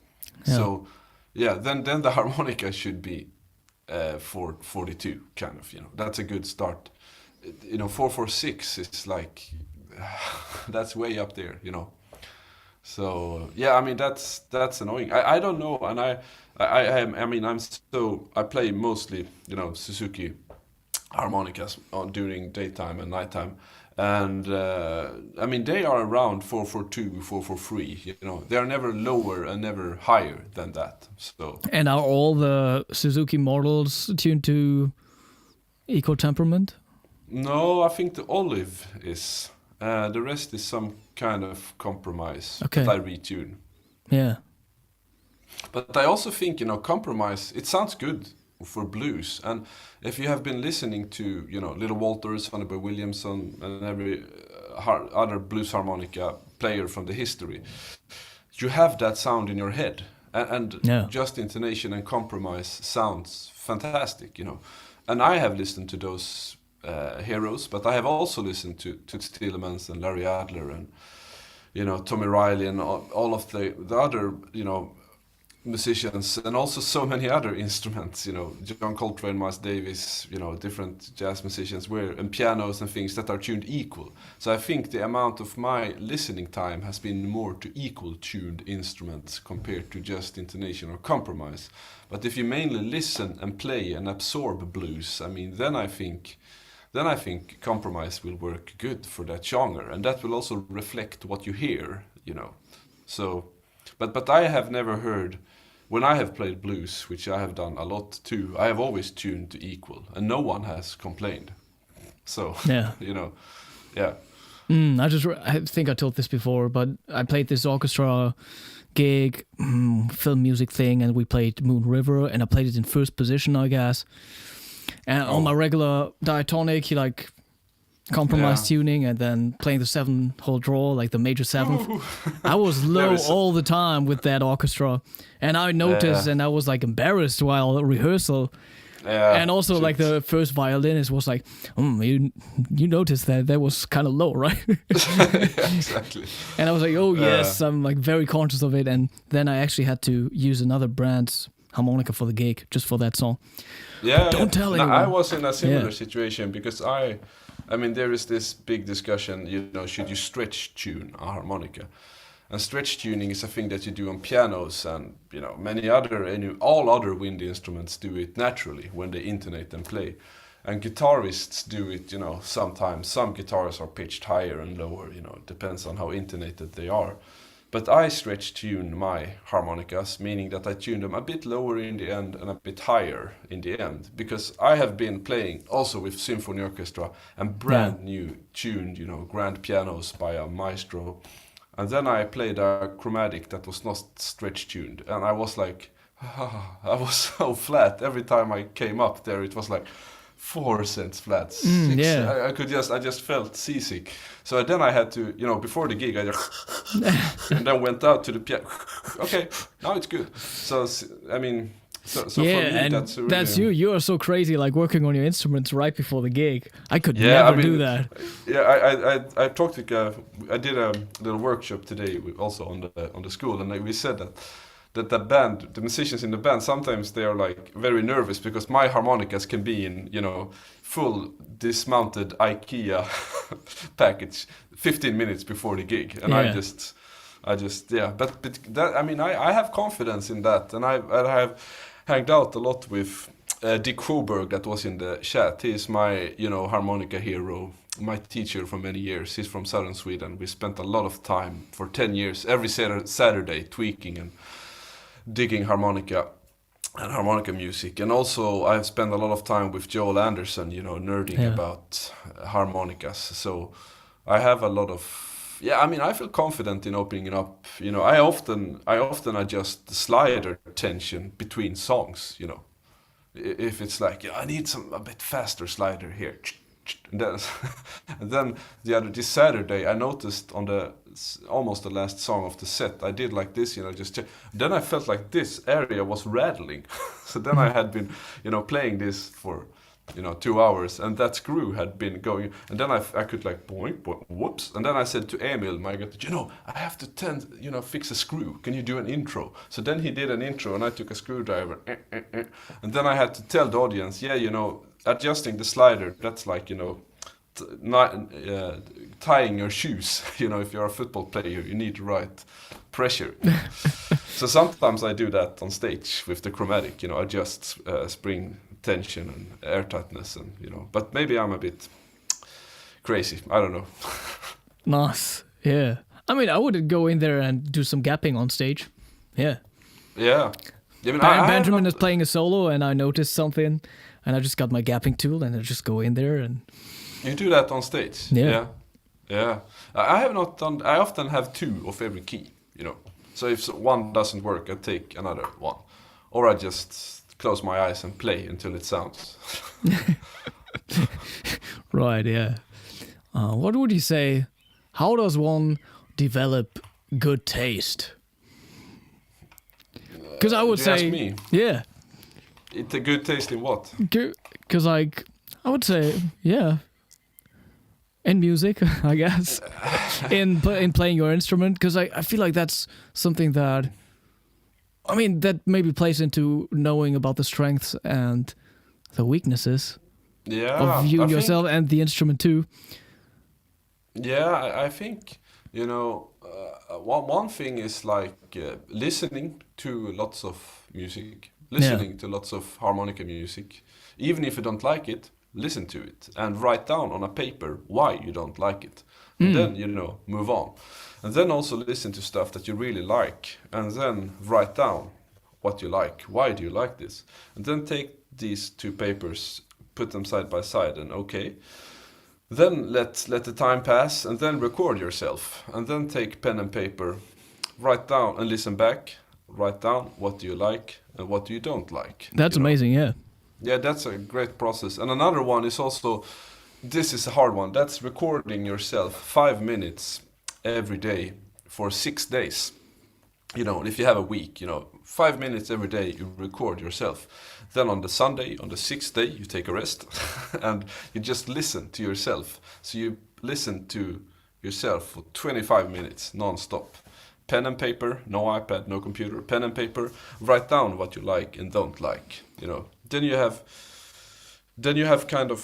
Yeah. So, yeah, then the harmonica should be 442, kind of, you know. That's a good start. You know, 446 is like, that's way up there, you know. So, yeah, I mean, that's annoying. I don't know, and I play mostly, you know, Suzuki harmonicas during daytime and nighttime. And I mean, they are around 442, 443. You know, they are never lower and never higher than that. So. And are all the Suzuki models tuned to equal temperament? No, I think the Olive is. The rest is some kind of compromise that I retune. Yeah. But I also think, you know, compromise. It sounds good for blues, and if you have been listening to, you know, Little Walters, Vanderbilt Williamson, and every other blues harmonica player from the history, you have that sound in your head, and just intonation and compromise sounds fantastic, you know. And I have listened to those heroes, but I have also listened to Toots Thielemans and Larry Adler and, you know, Tommy Riley and all of the other, you know, musicians, and also so many other instruments, you know, John Coltrane, Miles Davis, you know, different jazz musicians, and pianos and things that are tuned equal. So I think the amount of my listening time has been more to equal tuned instruments compared to just intonation or compromise. But if you mainly listen and play and absorb blues, I mean, then I think compromise will work good for that genre, and that will also reflect what you hear, you know. So, but I have never heard, when I have played blues, which I have done a lot too, I have always tuned to equal, and no one has complained. So, you know, yeah. I think I told this before, but I played this orchestra gig, film music thing, and we played Moon River, and I played it in first position, I guess. And on my regular diatonic, you like compromise tuning, and then playing the 7-hole draw, like the major 7th. I was low all the time with that orchestra, and I noticed, and I was like embarrassed while rehearsal. And also, like, the first violinist was like, you noticed that was kind of low, right? Exactly. And I was like, oh yes, I'm like very conscious of it. And then I actually had to use another brand's harmonica for the gig, just for that song. Yeah, but don't tell anyone. I was in a similar situation because I mean, there is this big discussion, should you stretch tune a harmonica? And stretch tuning is a thing that you do on pianos, and all other wind instruments do it naturally when they intonate and play. And guitarists do it, sometimes. Some guitars are pitched higher and lower, it depends on how intonated they are. But I stretch tune my harmonicas, meaning that I tune them a bit lower in the end and a bit higher in the end. Because I have been playing also with symphony orchestra and brand new tuned, grand pianos by a maestro. And then I played a chromatic that was not stretch tuned. And I was like, I was so flat. Every time I came up there, it was like 4 cents flat. 6. I just felt seasick. So then I had to, before the gig, I just and then went out to the piano. Okay, now it's good. So I mean, so for me, and that's really, that's you. You are so crazy, like working on your instruments right before the gig. I could never do that. Yeah, I talked with. I did a little workshop today, also on the school, and we said that the band, the musicians in the band, sometimes they are like very nervous because my harmonicas can be in, full dismounted IKEA package 15 minutes before the gig, and I just but that, I mean, I have confidence in that, and I have hanged out a lot with Dick Hoberg that was in the chat. He is my, harmonica hero, my teacher for many years. He's from southern Sweden. We spent a lot of time for 10 years, every Saturday, tweaking and digging harmonica and harmonica music. And also I've spent a lot of time with Joel Anderson, nerding about harmonicas. So I have a lot of, I feel confident in opening it up. I often adjust the slider tension between songs, If it's like, I need a bit faster slider here. And then this Saturday I noticed on almost the last song of the set, I did like this, then I felt like this area was rattling. So then I had been, playing this for, 2 hours, and that screw had been going, and then I could like boink, boink, whoops, and then I said to Emil, my guitar, I have to fix a screw. Can you do an intro? So then he did an intro, and I took a screwdriver, and then I had to tell the audience, adjusting the slider, that's like, tying your shoes. If you're a football player, you need the right pressure. So sometimes I do that on stage with the chromatic, adjust spring tension and air tightness, and but maybe I'm a bit crazy. I don't know. Nice. Yeah. I mean, I would go in there and do some gapping on stage. Yeah. Yeah. I mean, Benjamin is playing a solo, and I noticed something, and I just got my gapping tool, and I just go in there and. You do that on stage. Yeah. I have not done. I often have 2 of every key. So if one doesn't work, I take another one, or I just close my eyes and play until it sounds. Right. Yeah. What would you say? How does one develop good taste? Because I would say, ask me? Yeah. It's a good taste in what? Because I would say, in music, I guess, in playing your instrument, because I feel like that's something that, that maybe plays into knowing about the strengths and the weaknesses of you yourself and the instrument too. Yeah, I think, one thing is like listening to lots of music, to lots of harmonica music. Even if you don't like it, listen to it and write down on a paper why you don't like it. And then, move on. And then also listen to stuff that you really like, and then write down what you like. Why do you like this? And then take these 2 papers, put them side by side, and then let the time pass, and then record yourself. And then take pen and paper, write down and listen back, write down what do you like and what you don't like. That's amazing, yeah. Yeah, that's a great process. And another one is also, this is a hard one, that's recording yourself 5 minutes every day for 6 days. If you have a week, 5 minutes every day you record yourself. Then on the Sunday, on the 6th day, you take a rest and you just listen to yourself. So you listen to yourself for 25 minutes non-stop. pen and paper, no iPad, no computer, pen and paper, write down what you like and don't like, you know. Then you have kind of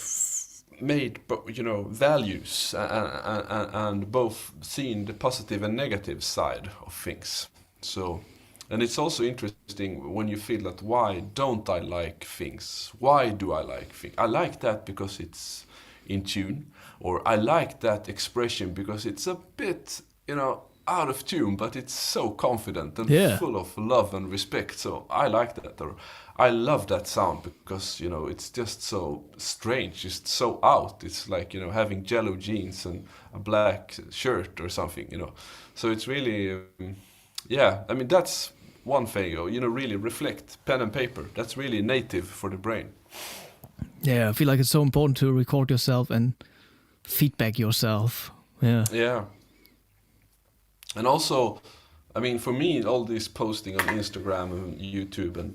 made, you know, values and both seen the positive and negative side of things. So, and it's also interesting when you feel that, why don't I like things? Why do I like things? I like that because it's in tune, or I like that expression because it's a bit, you know, out of tune, but it's so confident and full of love and respect. So I like that, or I love that sound because, you know, it's just so strange, it's so out. It's like, you know, having yellow jeans and a black shirt or something, you know. So it's really, I mean, that's one thing, you know, really reflect, pen and paper. That's really native for the brain. Yeah, I feel like it's so important to record yourself and feedback yourself. Yeah. And also, I mean, for me, all this posting on Instagram and YouTube and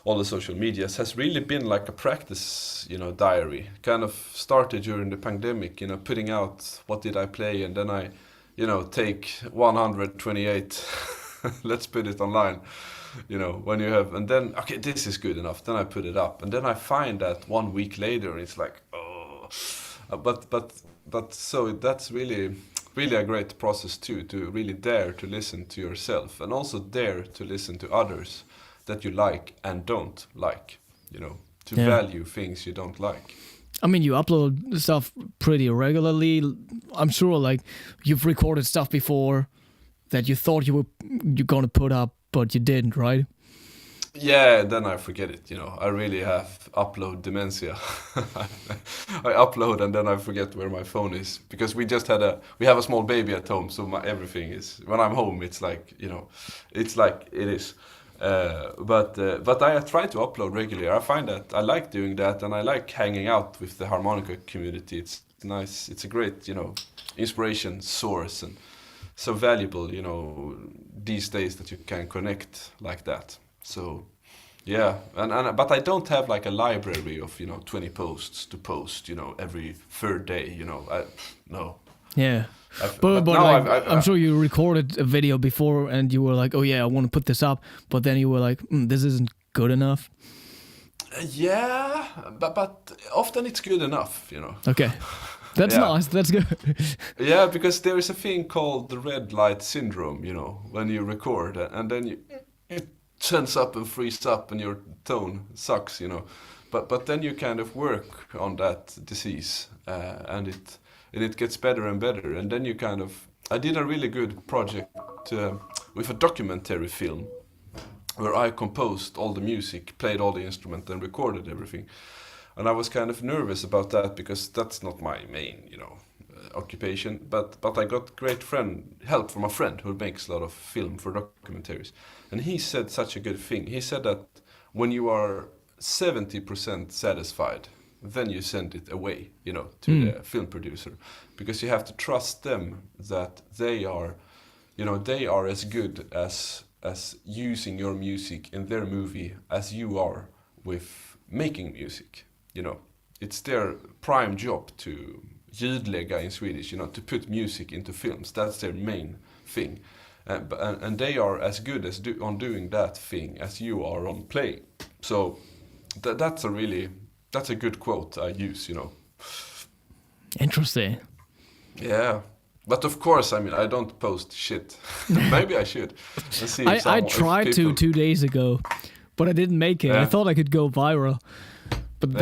all the social medias has really been like a practice, you know, diary. Kind of started during the pandemic, you know, putting out what did I play, and then I, you know, take 128, let's put it online, you know, when you have, and then, okay, this is good enough, then I put it up, and then I find that 1 week later, it's like, oh, but so that's really a great process too, to really dare to listen to yourself, and also dare to listen to others that you like and don't like, you know, to value things you don't like. I mean, you upload stuff pretty regularly. I'm sure, like, you've recorded stuff before that you thought you're gonna put up, but you didn't, right? Yeah, then I forget it, you know. I really have upload dementia. I upload and then I forget where my phone is, because we have a small baby at home, so everything is, when I'm home, it's like, you know, it's like it is. But I try to upload regularly. I find that I like doing that, and I like hanging out with the harmonica community. It's nice. It's a great, you know, inspiration source, and so valuable, you know, these days that you can connect like that. So, yeah, but I don't have like a library of, you know, 20 posts to post, you know, every third day, you know. No. Yeah. But like, I'm sure you recorded a video before and you were like, oh yeah, I want to put this up, but then you were like, this isn't good enough. Yeah, but often it's good enough, you know. Okay. That's nice. That's good. Yeah, because there is a thing called the red light syndrome, you know, when you record and then it turns up and frees up and your tone sucks, you know. But then you kind of work on that disease and it gets better and better. And then you kind of, I did a really good project with a documentary film where I composed all the music, played all the instruments and recorded everything. And I was kind of nervous about that because that's not my main, you know, occupation. But I got great help from a friend who makes a lot of film for documentaries. And he said such a good thing. He said that when you are 70% satisfied, then you send it away, you know, to the film producer, because you have to trust them that they are, you know, they are as good as using your music in their movie as you are with making music. You know, it's their prime job to ljudlägga in Swedish, you know, to put music into films. That's their main thing. And they are as good on doing that thing as you are on playing. So that's a good quote I use, you know. Interesting. Yeah. But of course, I mean, I don't post shit. Maybe I should. Let's see I tried to 2 days ago, but I didn't make it. I thought I could go viral. But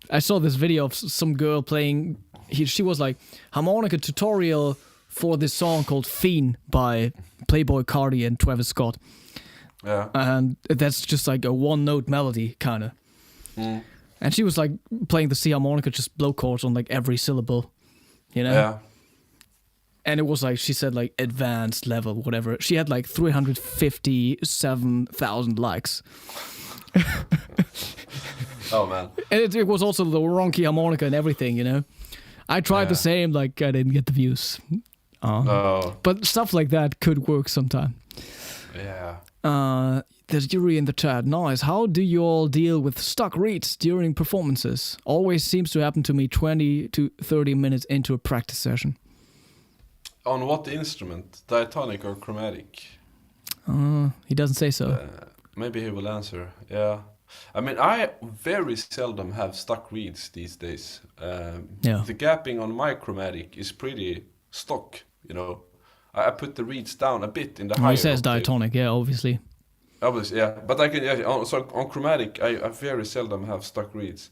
I saw this video of some girl playing. She was like, harmonica tutorial for this song called Fiend by Playboi Carti and Travis Scott. Yeah. And that's just like a one-note melody, kind of. And she was like playing the C harmonica, just blow chords on like every syllable, you know? Yeah. And it was like, she said like advanced level, whatever. She had like 357,000 likes. Oh man. And it was also the wrong key harmonica and everything, you know? I tried the same, like I didn't get the views. But stuff like that could work sometime. Yeah. There's Yuri in the chat. Nice. How do you all deal with stuck reeds during performances? Always seems to happen to me 20 to 30 minutes into a practice session. On what instrument? Diatonic or chromatic? He doesn't say so. Maybe he will answer. Yeah. I mean, I very seldom have stuck reeds these days. The gapping on my chromatic is pretty stock, you know. I put the reeds down a bit in the higher. He says diatonic, yeah, obviously. Obviously, yeah. But I can, so on chromatic, I very seldom have stuck reeds.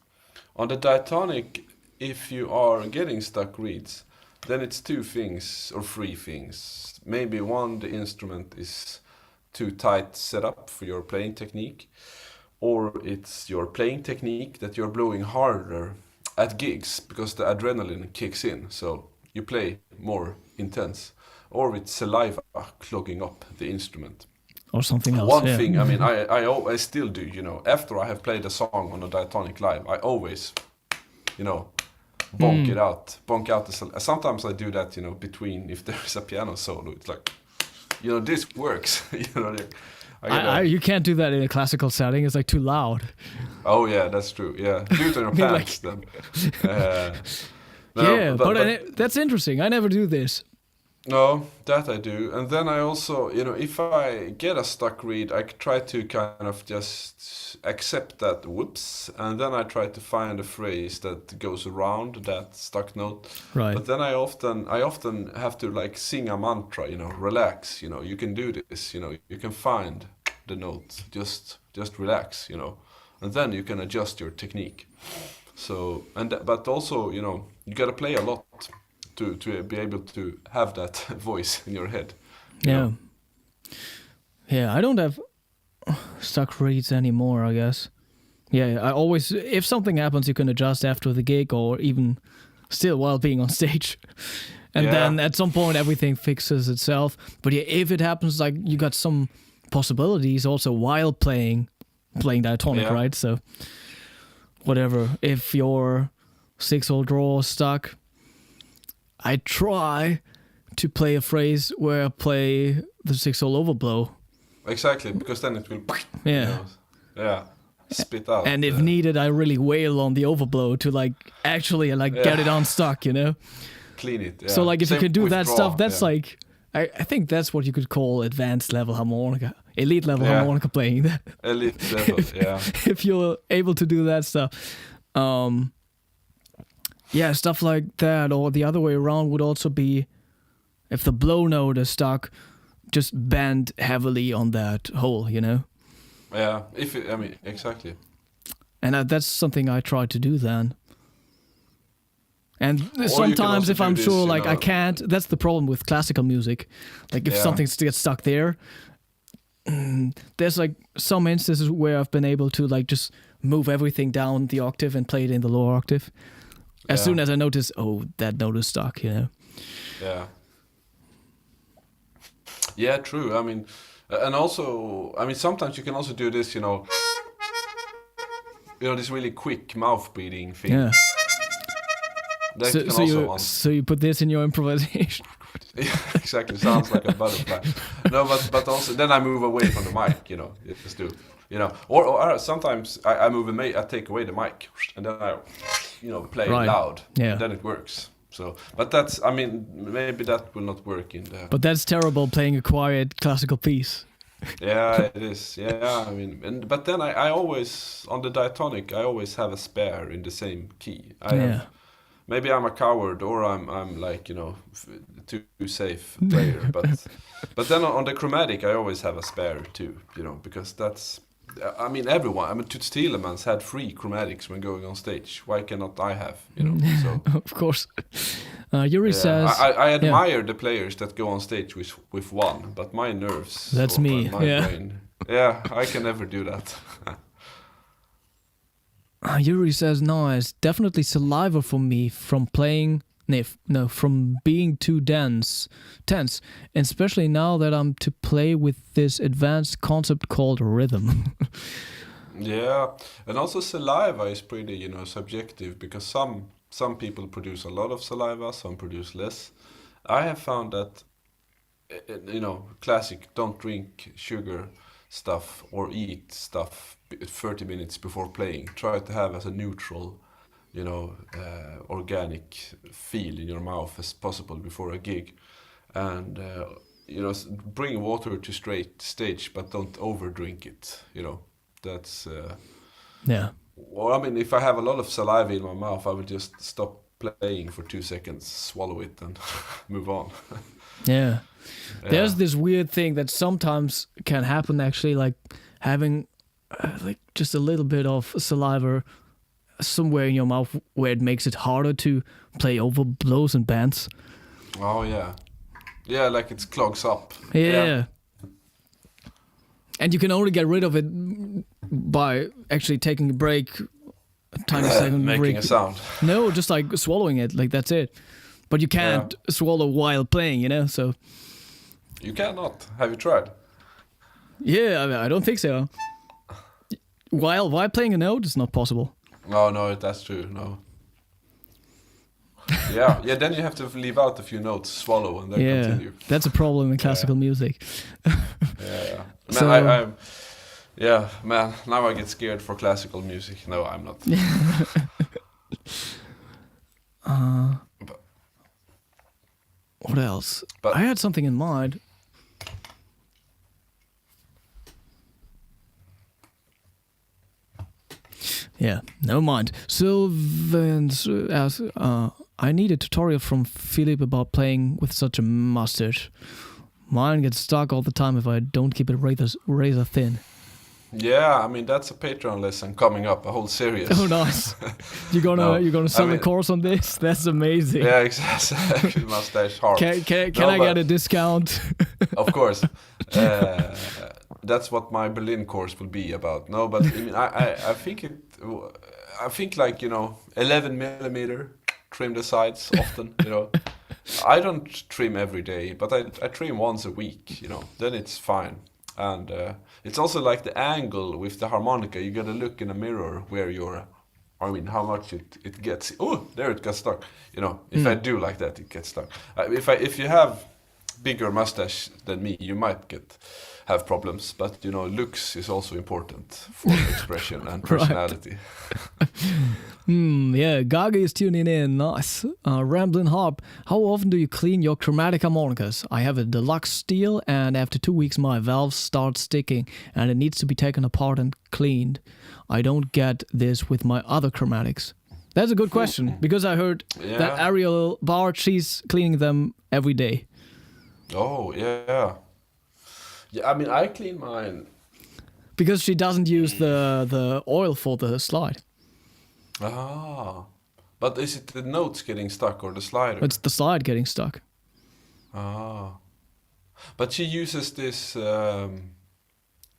On the diatonic, if you are getting stuck reeds, then it's two things or three things. Maybe one, the instrument is too tight set up for your playing technique, or it's your playing technique that you're blowing harder at gigs because the adrenaline kicks in, so you play more intense, or it's saliva clogging up the instrument. Or something else. One thing, I mean, I still do, you know, after I have played a song on a diatonic live, I always, you know, bonk out the sometimes I do that, you know, between, if there is a piano solo, it's like, you know, this works. You know, you can't do that in a classical setting. It's like too loud. Oh yeah, that's true. Yeah, do it on your pants then. But that's interesting. I never do this. No, that I do. And then I also, you know, if I get a stuck reed, I try to kind of just accept that whoops, and then I try to find a phrase that goes around that stuck note. Right. But then I often have to like sing a mantra, you know, relax, you know, you can do this, you know, you can find the note, just relax, you know, and then you can adjust your technique. So, but also, you know, you got to play a lot to be able to have that voice in your head. Yeah. Yeah, I don't have stuck reeds anymore, I guess. Yeah, I always, if something happens, you can adjust after the gig or even still while being on stage. And then at some point everything fixes itself. But yeah, if it happens, like you got some possibilities also while playing diatonic, right? So whatever, if your 6-hole draw is stuck, I try to play a phrase where I play the 6-hole overblow. Exactly, because then it will, you know, spit out. And if needed, I really wail on the overblow to like actually get it unstuck, you know? Clean it. Yeah. So like if Same you can do that draw, stuff, that's like, I think that's what you could call advanced level harmonica, elite level harmonica playing. Elite level, yeah. If you're able to do that stuff. Yeah, stuff like that, or the other way around would also be if the blow note is stuck, just bend heavily on that hole, you know? Yeah, exactly. And that's something I try to do then. And or sometimes if I'm this, sure, like, I can't, that's the problem with classical music. Like, if something gets stuck there, there's, like, some instances where I've been able to, like, just move everything down the octave and play it in the lower octave. As soon as I notice, that note is stuck, you know? Yeah. Yeah, true. I mean, and also, I mean, sometimes you can also do this, you know, this really quick mouth breathing thing. Yeah. So you put this in your improvisation. Yeah, exactly. Sounds like a butterfly. No, but also then I move away from the mic, you know. Just do, you know, or sometimes I I take away the mic and then I, you know, play loud. Yeah. And then it works. So, but that's, I mean, maybe that will not work in there. But that's terrible playing a quiet classical piece. Yeah, it is. Yeah, I mean, but then I always on the diatonic I always have a spare in the same key. Maybe I'm a coward or I'm like, you know, too safe player. but then on the chromatic I always have a spare too, you know, because that's, I mean, everyone. I mean, Toots Thielemans had 3 chromatics when going on stage. Why cannot I have? You know. So of course. Yuri says. I admire the players that go on stage with one, but my nerves. That's me. My brain. Yeah, I can never do that. Yuri says, no, it's definitely saliva for me from playing. From being too tense, and especially now that I'm to play with this advanced concept called rhythm. Yeah, and also saliva is pretty, you know, subjective because some people produce a lot of saliva, some produce less. I have found that, you know, classic don't drink sugar stuff or eat stuff 30 minutes before playing. Try to have as a neutral, you know, organic feel in your mouth as possible before a gig. and bring water to straight stage, but don't overdrink it. That's yeah. Or I mean, if I have a lot of saliva in my mouth, I will just stop playing for 2 seconds, swallow it, and move on. Yeah. There's this weird thing that sometimes can happen, actually, like having like just a little bit of saliva somewhere in your mouth where it makes it harder to play over blows and bands. Oh, yeah. Yeah, like it clogs up. Yeah. And you can only get rid of it by actually taking a break, a tiny second making break. a sound. No, just like swallowing it, like that's it. But you can't swallow while playing, so... You cannot. Have you tried? Yeah, I mean, I don't think so. While playing a note, it's not possible. No, that's true, no. Yeah, then you have to leave out a few notes, swallow, and then continue. That's a problem in classical music. Yeah. Man, man, now I get scared for classical music. No, I'm not. What else? I had something in mind. Yeah, never mind. Sylvan's asks, I need a tutorial from Filip about playing with such a mustache. Mine gets stuck all the time if I don't keep it razor thin. Yeah, I mean that's a Patreon lesson coming up, a whole series. Oh, nice! You're gonna sell a course on this? That's amazing. Yeah, exactly. Mustache heart. Can I get a discount? Of course. That's what my Berlin course will be about. No, but I mean, I think like 11 millimeter, trim the sides often. I don't trim every day, but I trim once a week. Then it's fine. And it's also like the angle with the harmonica. You gotta look in a mirror where how much it gets. Oh, there it got stuck. If I do like that, it gets stuck. If you have bigger mustache than me, you might have problems. But looks is also important for expression and personality. Yeah, Gaga is tuning in. Nice. Ramblin' Harp, how often do you clean your chromatic harmonicas? I have a deluxe steel, and after 2 weeks my valves start sticking, and it needs to be taken apart and cleaned. I don't get this with my other chromatics. That's a good question, because I heard that Ariel Bart, she's cleaning them every day. Oh, yeah. Yeah, I mean, I clean mine. Because she doesn't use the oil for the slide. Ah. But is it the notes getting stuck or the slider? It's the slide getting stuck. Ah. But she uses this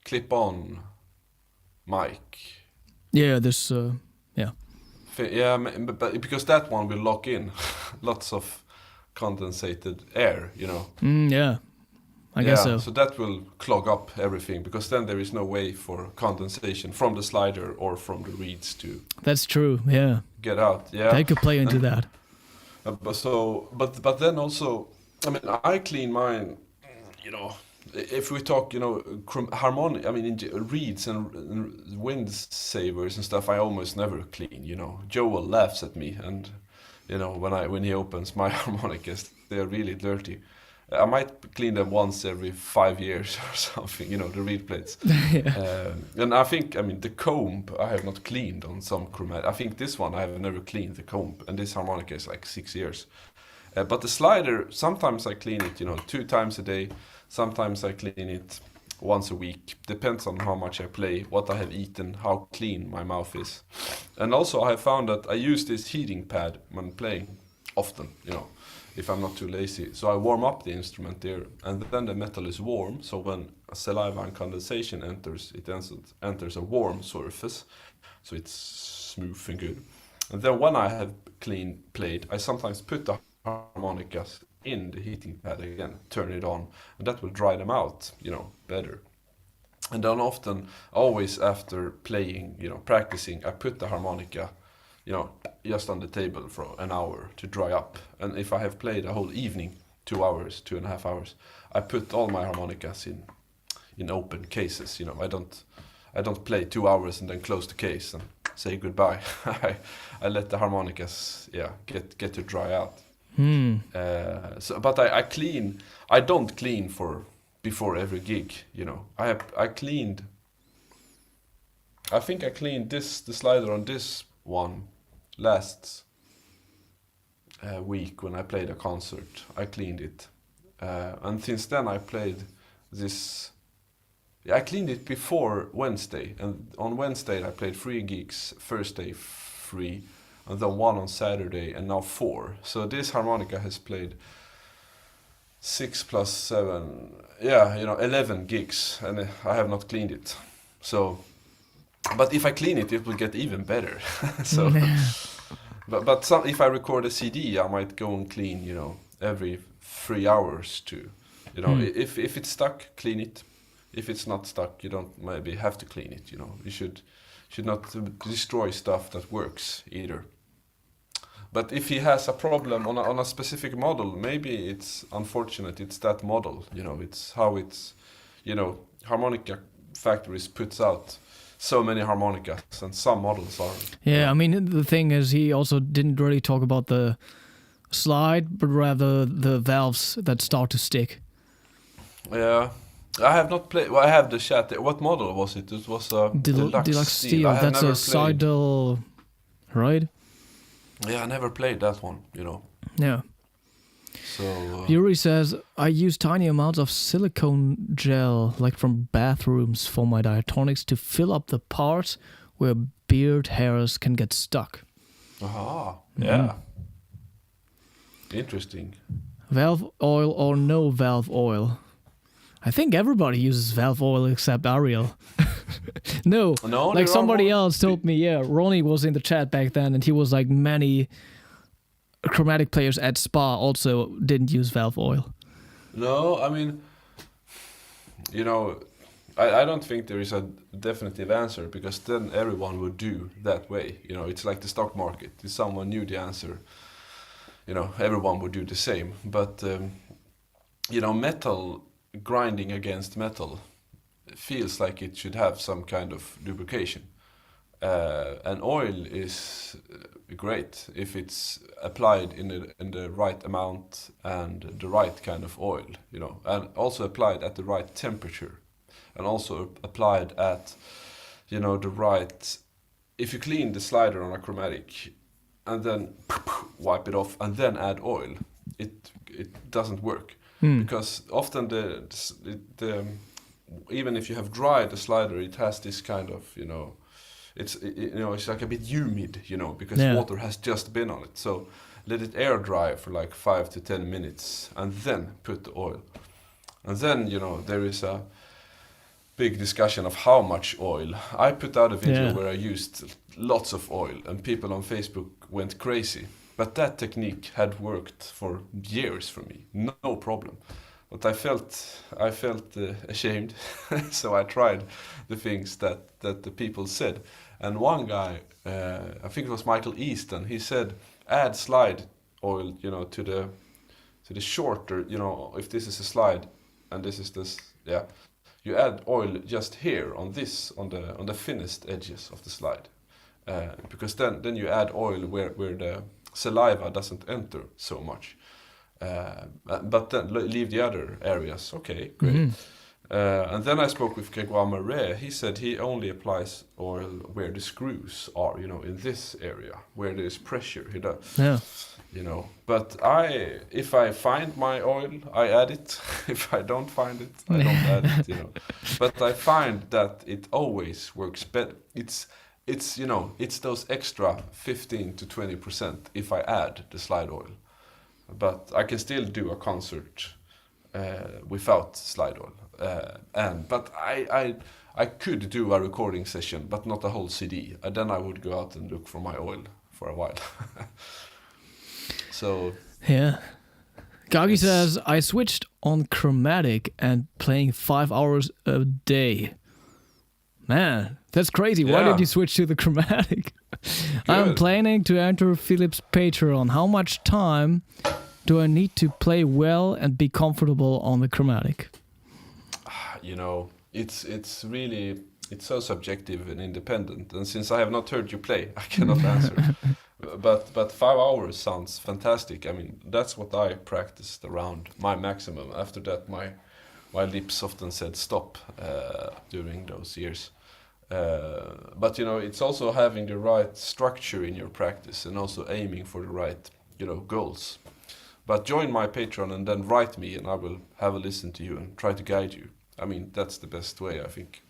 clip-on mic. Yeah, this, yeah. Yeah, but because that one will lock in lots of condensated air, Yeah, I guess so. So that will clog up everything, because then there is no way for condensation from the slider or from the reeds to... That's true, yeah. Get out, yeah. They could play into that. But then also, I mean, I clean mine, if we talk, harmonic, I mean, reeds and wind savers and stuff, I almost never clean, Joel laughs at me, and, when he opens my harmonicas, they're really dirty. I might clean them once every 5 years or something, the reed plates. And I think, the comb I have not cleaned on some chromatic. I think this one I have never cleaned the comb, and this harmonica is like 6 years. But the slider, sometimes I clean it, 2 times a day. Sometimes I clean it once a week. Depends on how much I play, what I have eaten, how clean my mouth is. And also I have found that I use this heating pad when playing often, if I'm not too lazy. So I warm up the instrument there, and then the metal is warm, so when saliva and condensation enters, it enters a warm surface, so it's smooth and good. And then when I have played, I sometimes put the harmonicas in the heating pad again, turn it on, and that will dry them out, better. And then often, always after playing, practicing, I put the harmonica just on the table for an hour to dry up. And if I have played a whole evening, 2 hours, 2.5 hours, I put all my harmonicas in open cases. I don't play 2 hours and then close the case and say goodbye. I let the harmonicas, get to dry out. But I clean. I don't clean before every gig. I cleaned. I think I cleaned the slider on this one last week when I played a concert. I cleaned it, and since then I played this. I cleaned it before Wednesday, and on Wednesday I played 3 gigs. Thursday 3, and then 1 on Saturday, and now 4. So this harmonica has played 6 plus 7, 11 gigs, and I have not cleaned it. So, but if I clean it, it will get even better. So, but if I record a CD, I might go and clean, every 3 hours too. If it's stuck, clean it. If it's not stuck, you don't maybe have to clean it. You should not destroy stuff that works either. But if he has a problem on a specific model, maybe it's unfortunate. It's that model. It's how it's. Harmonica factories puts out so many harmonicas, and some models are. Yeah, I mean the thing is, he also didn't really talk about the slide, but rather the valves that start to stick. Yeah. I have not played. Well, I have the chat. What model was it? It was a deluxe steel. That's a Seidel, right? Yeah, I never played that one. Yeah. So Yuri says, I use tiny amounts of silicone gel, like from bathrooms, for my diatonics to fill up the parts where beard hairs can get stuck. Aha. Yeah. Interesting. Valve oil or no valve oil? I think everybody uses valve oil except Ariel. No, like somebody else told me, Ronnie was in the chat back then, and he was like, many chromatic players at Spa also didn't use valve oil. No, I mean, I don't think there is a definitive answer, because then everyone would do that way. It's like the stock market. If someone knew the answer, everyone would do the same. But, metal grinding against metal feels like it should have some kind of lubrication, and oil is great if it's applied in the right amount and the right kind of oil, and also applied at the right temperature, and also applied at the right. If you clean the slider on a chromatic and then wipe it off and then add oil, it doesn't work. Because often the even if you have dried the slider, it has this kind of it's like a bit humid, because water has just been on it. So let it air dry for like 5 to 10 minutes, and then put the oil. And then there is a big discussion of how much oil. I put out a video where I used lots of oil, and people on Facebook went crazy. But that technique had worked for years for me, no problem. But I felt ashamed, so I tried the things that the people said. And one guy, I think it was Michael Easton, he said, add slide oil, to the shorter, if this is a slide and this is this, you add oil just here on the thinnest edges of the slide, because then you add oil where the saliva doesn't enter so much, but then leave the other areas. Okay, great. And then I spoke with Grégoire Marais. He said he only applies oil where the screws are, in this area where there's pressure. He does. Yeah. But if I find my oil, I add it. If I don't find it, I don't add it. But I find that it always works better. It's those extra 15 to 20% if I add the slide oil. But I can still do a concert without slide oil. But I could do a recording session, but not a whole CD. And then I would go out and look for my oil for a while. So yeah. Gagi says, I switched on chromatic and playing 5 hours a day. Man, that's crazy. Why did you switch to the chromatic? I'm planning to enter Filip's Patreon. How much time do I need to play well and be comfortable on the chromatic? It's really so subjective and independent. And since I have not heard you play, I cannot answer. but 5 hours sounds fantastic. I mean, that's what I practiced around my maximum. After that, my lips often said stop during those years. But it's also having the right structure in your practice and also aiming for the right goals. But join my Patreon and then write me, and I will have a listen to you and try to guide you. I mean, that's the best way, I think.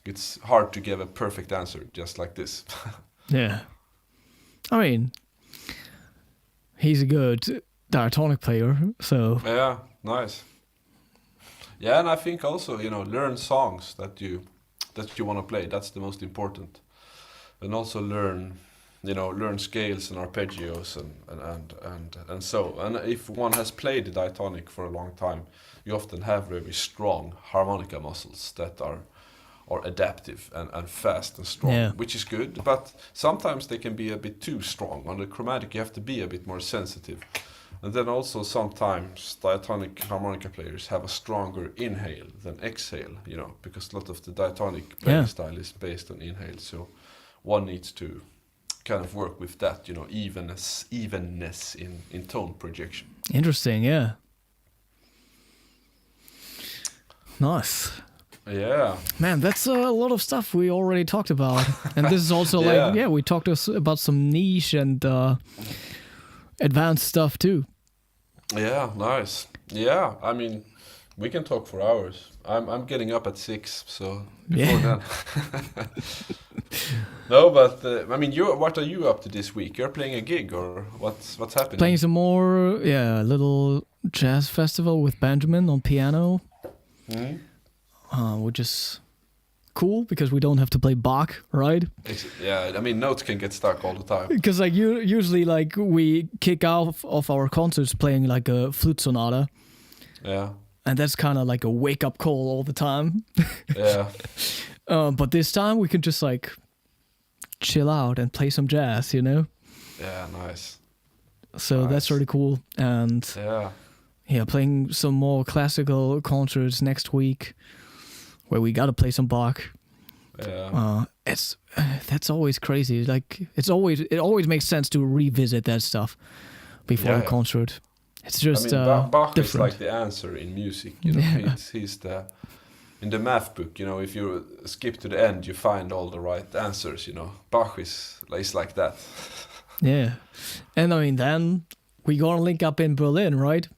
It's hard to give a perfect answer just like this. Yeah. I mean, he's a good diatonic player, so... Yeah, nice. Yeah, and I think also, learn songs that you want to play. That's the most important. And also learn scales and arpeggios and so. And if one has played the diatonic for a long time, you often have very strong harmonica muscles that are adaptive and fast and strong, which is good. But sometimes they can be a bit too strong. On the chromatic, you have to be a bit more sensitive. And then also sometimes diatonic harmonica players have a stronger inhale than exhale, because a lot of the diatonic playing style is based on inhale. So one needs to kind of work with that, evenness in tone projection. Interesting, yeah. Nice. Yeah. Man, that's a lot of stuff we already talked about. And this is also we talked about some niche and advanced stuff too. Yeah, nice. Yeah, I mean, we can talk for hours. I'm getting up at 6, so before then. No, but I mean, what are you up to this week? You're playing a gig, or what's happening? Playing some more, little jazz festival with Benjamin on piano, which is cool because we don't have to play Bach, right? Yeah, I mean, notes can get stuck all the time. Because usually we kick off of our concerts playing like a flute sonata. Yeah. And that's kind of like a wake-up call all the time. Yeah. But this time we can just like chill out and play some jazz, Yeah, nice. So that's really cool. And playing some more classical concerts next week where we got to play some Bach. Yeah. That's always crazy. Like it always makes sense to revisit that stuff before a concert. It's just Bach different. is like the answer in music. He's the in the math book. If you skip to the end, you find all the right answers. Bach is like that. Yeah, and I mean then we gonna link up in Berlin, right?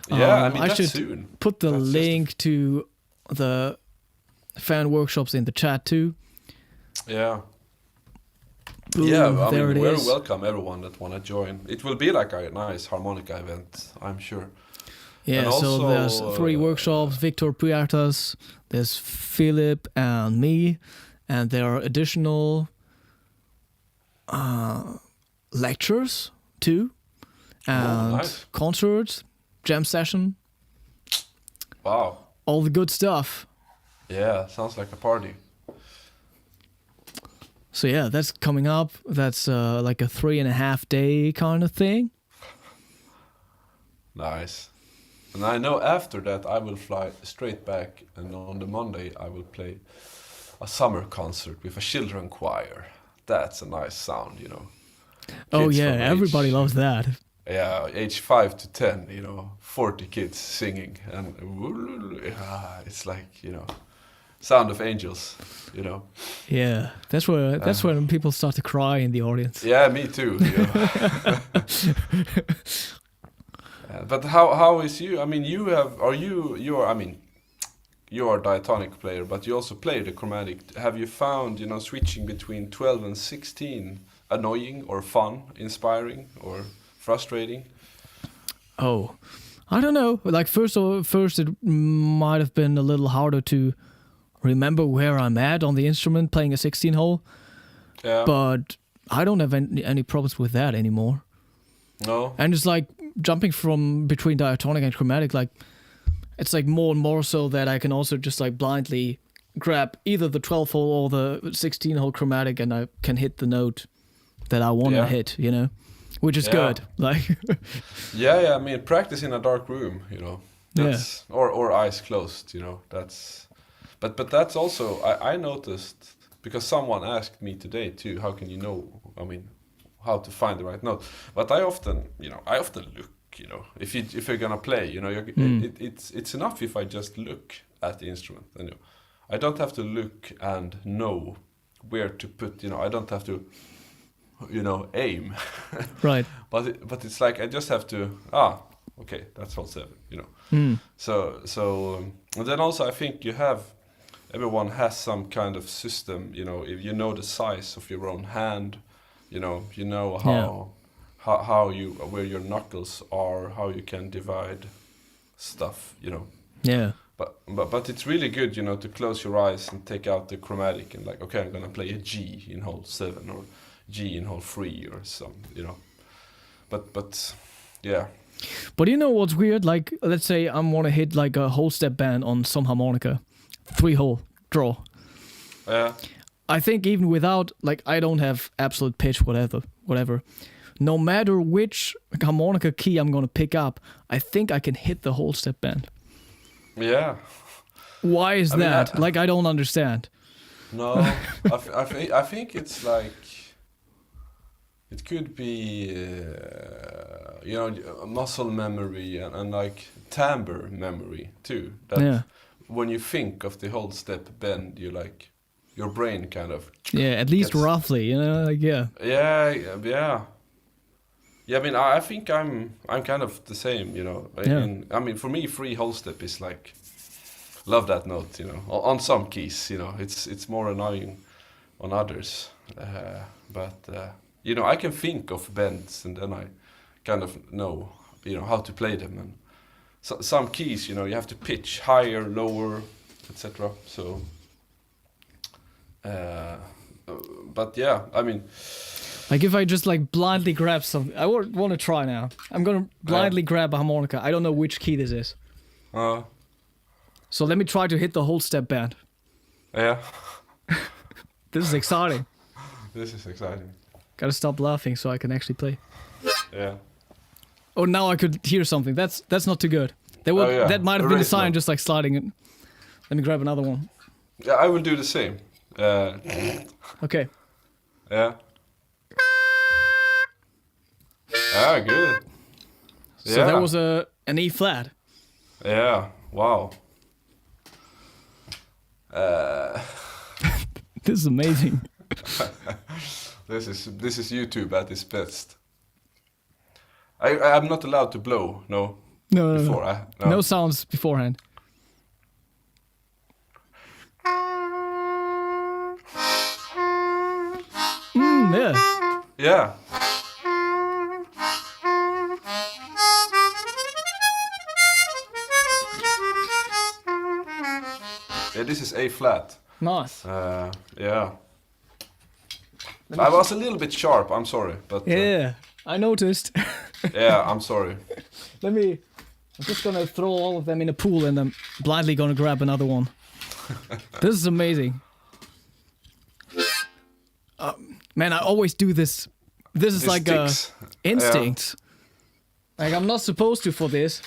Yeah, I mean I that's should soon. Put the link to the fan workshops in the chat too. Yeah. Boom, I there mean, it we'll is. welcome everyone that want to join. It will be like a nice harmonica event, I'm sure. Yeah, and so also, there's 3 workshops, Victor Puertas, there's Filip and me, and there are additional lectures too, and nice. concerts, jam session. Wow. All the good stuff. Yeah, sounds like a party. So yeah, that's coming up. That's like a 3.5 day kind of thing. Nice. And I know after that I will fly straight back, and on the Monday I will play a summer concert with a children choir. That's a nice sound, Oh Kids yeah, from everybody loves that. Yeah, age 5 to 10, 40 kids singing, and it's like, sound of angels, Yeah, that's when people start to cry in the audience. Yeah, me too. But how is you? I mean, you are a diatonic player, but you also play the chromatic. Have you found, switching between 12 and 16 annoying or fun, inspiring or frustrating? Oh, I don't know. Like first it might have been a little harder to remember where I'm at on the instrument playing a 16 hole. Yeah. But I don't have any problems with that anymore. No. And it's like jumping from between diatonic and chromatic, like it's like more and more so that I can also just like blindly grab either the 12 hole or the 16 hole chromatic, and I can hit the note that I want to hit, which is good. Like yeah, I mean, practice in a dark room, that's or eyes closed, that's but that's also I noticed, because someone asked me today too, how can you know, I mean, how to find the right note. But I often look, if you're gonna play, it's enough if I just look at the instrument. And I don't have to look and know where to put. I don't have to, aim. Right. But it's like I just have to. Okay, that's hole 7. So and then also I think everyone has some kind of system. If you know the size of your own hand, how where your knuckles are, how you can divide stuff. Yeah. But it's really good, to close your eyes and take out the chromatic and like, okay, I'm gonna play a G in hole 7 or G in hole 3 or some, But yeah. But you know what's weird? Like, let's say I want to hit like a whole step bend on some harmonica, 3-hole draw. Yeah. I think even without, like, I don't have absolute pitch, whatever. No matter which harmonica key I'm gonna pick up, I think I can hit the whole step bend. Yeah. Why is that? I don't understand. No, I think it's like it could be muscle memory and like timbre memory too. That when you think of the whole step bend, you like your brain kind of at least roughly, Yeah. I mean, I think I'm kind of the same, I mean, for me, 3-hole step is like, love that note, On some keys, it's more annoying on others, but I can think of bends and then I kind of know, how to play them. And some keys, you have to pitch higher, lower, etc. So, but yeah, I mean. Like if I just like blindly grab something, I want to try now. I'm gonna blindly grab a harmonica. I don't know which key this is. So let me try to hit the whole step bend. Yeah. This is exciting. This is exciting. Gotta stop laughing so I can actually play. Yeah. Oh, now I could hear something. That's not too good. That might have been a sign, just like sliding it. Let me grab another one. Yeah, I will do the same. Okay. Yeah. Ah, good. So that was an E flat. Yeah. Wow. This is amazing. This is YouTube at its best. I'm not allowed to blow. No. No. No sounds beforehand. Yeah. Yeah. Yeah, this is A flat. Nice. Yeah. I was a little bit sharp, I'm sorry. But yeah, I noticed. Yeah, I'm sorry. I'm just gonna throw all of them in a pool and I'm blindly gonna grab another one. This is amazing. Man, I always do this. This is like a instinct. Yeah. Like I'm not supposed to for this.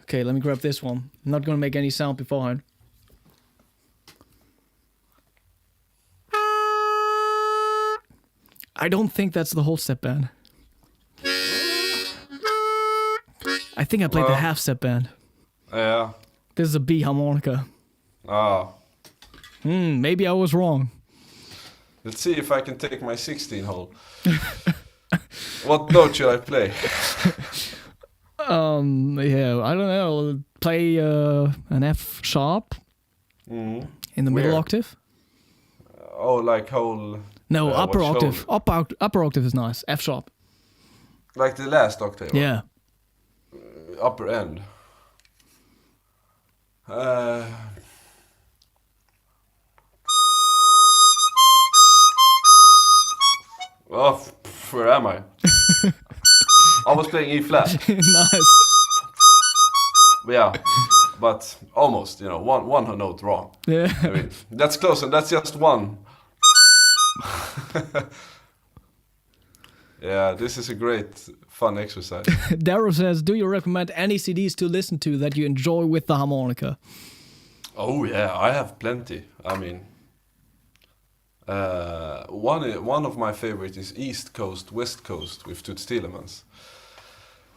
Okay, let me grab this one. I'm not gonna make any sound beforehand. I don't think that's the whole step band. I think I played the half step band. Yeah. This is a B harmonica. Ah. Maybe I was wrong. Let's see if I can take my 16 hole. What note should I play? Yeah, I don't know. Play an F sharp in the middle octave. Oh, like whole. No, upper octave. Upper octave is nice. F sharp. Like the last octave. Yeah. Upper end. Oh, where am I? I was playing E flat. Nice. Yeah, but almost, one note wrong. Yeah. I mean, that's close, and that's just one. Yeah, this is a great, fun exercise. Darrow says, do you recommend any CDs to listen to that you enjoy with the harmonica? Oh yeah, I have plenty. I mean, one of my favorites is East Coast, West Coast with Toots Thielemans.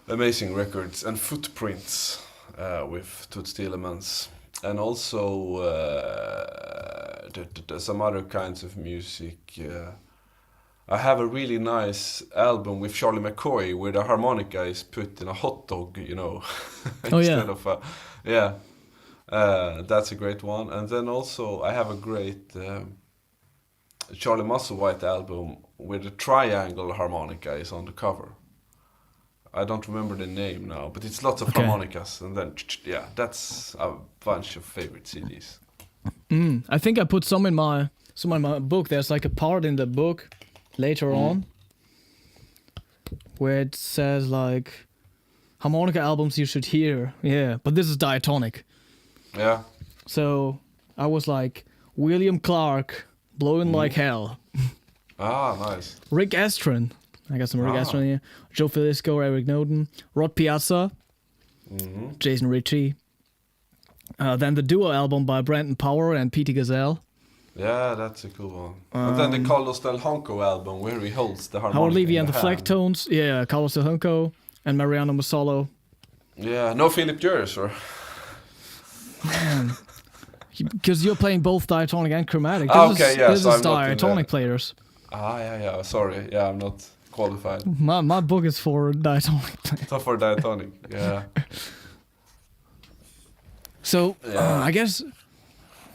Amazing records, and Footprints with Toots Thielemans, and also some other kinds of music. I have a really nice album with Charlie McCoy where the harmonica is put in a hot dog, you know, instead of a, that's a great one. And then also I have a great Charlie Musselwhite album where the triangle harmonica is on the cover. I don't remember the name now, but it's lots of harmonicas, and then that's a bunch of favorite CDs. I think I put some in my book. There's like a part in the book later on where it says like harmonica albums you should hear. Yeah, but this is diatonic. Yeah. So I was like William Clark, Blowing Like Hell. Nice. Rick Astron. I got some Rick Astron here. Joe Filisko, Eric Noden, Rod Piazza, Jason Ritchie. Then the duo album by Brandon Power and Pete Gazelle. Yeah, that's a cool one. And then the Carlos Del Honco album where he holds the harmonica. Howard Levy and the Flecktones. Yeah, Carlos Del Honco and Mariano Massolo. Yeah, no Filip Jers, or? Man. Because you're playing both diatonic and chromatic. This is diatonic players. Yeah. Sorry. Yeah, I'm not qualified. My book is for diatonic players. So for diatonic, yeah. So, I guess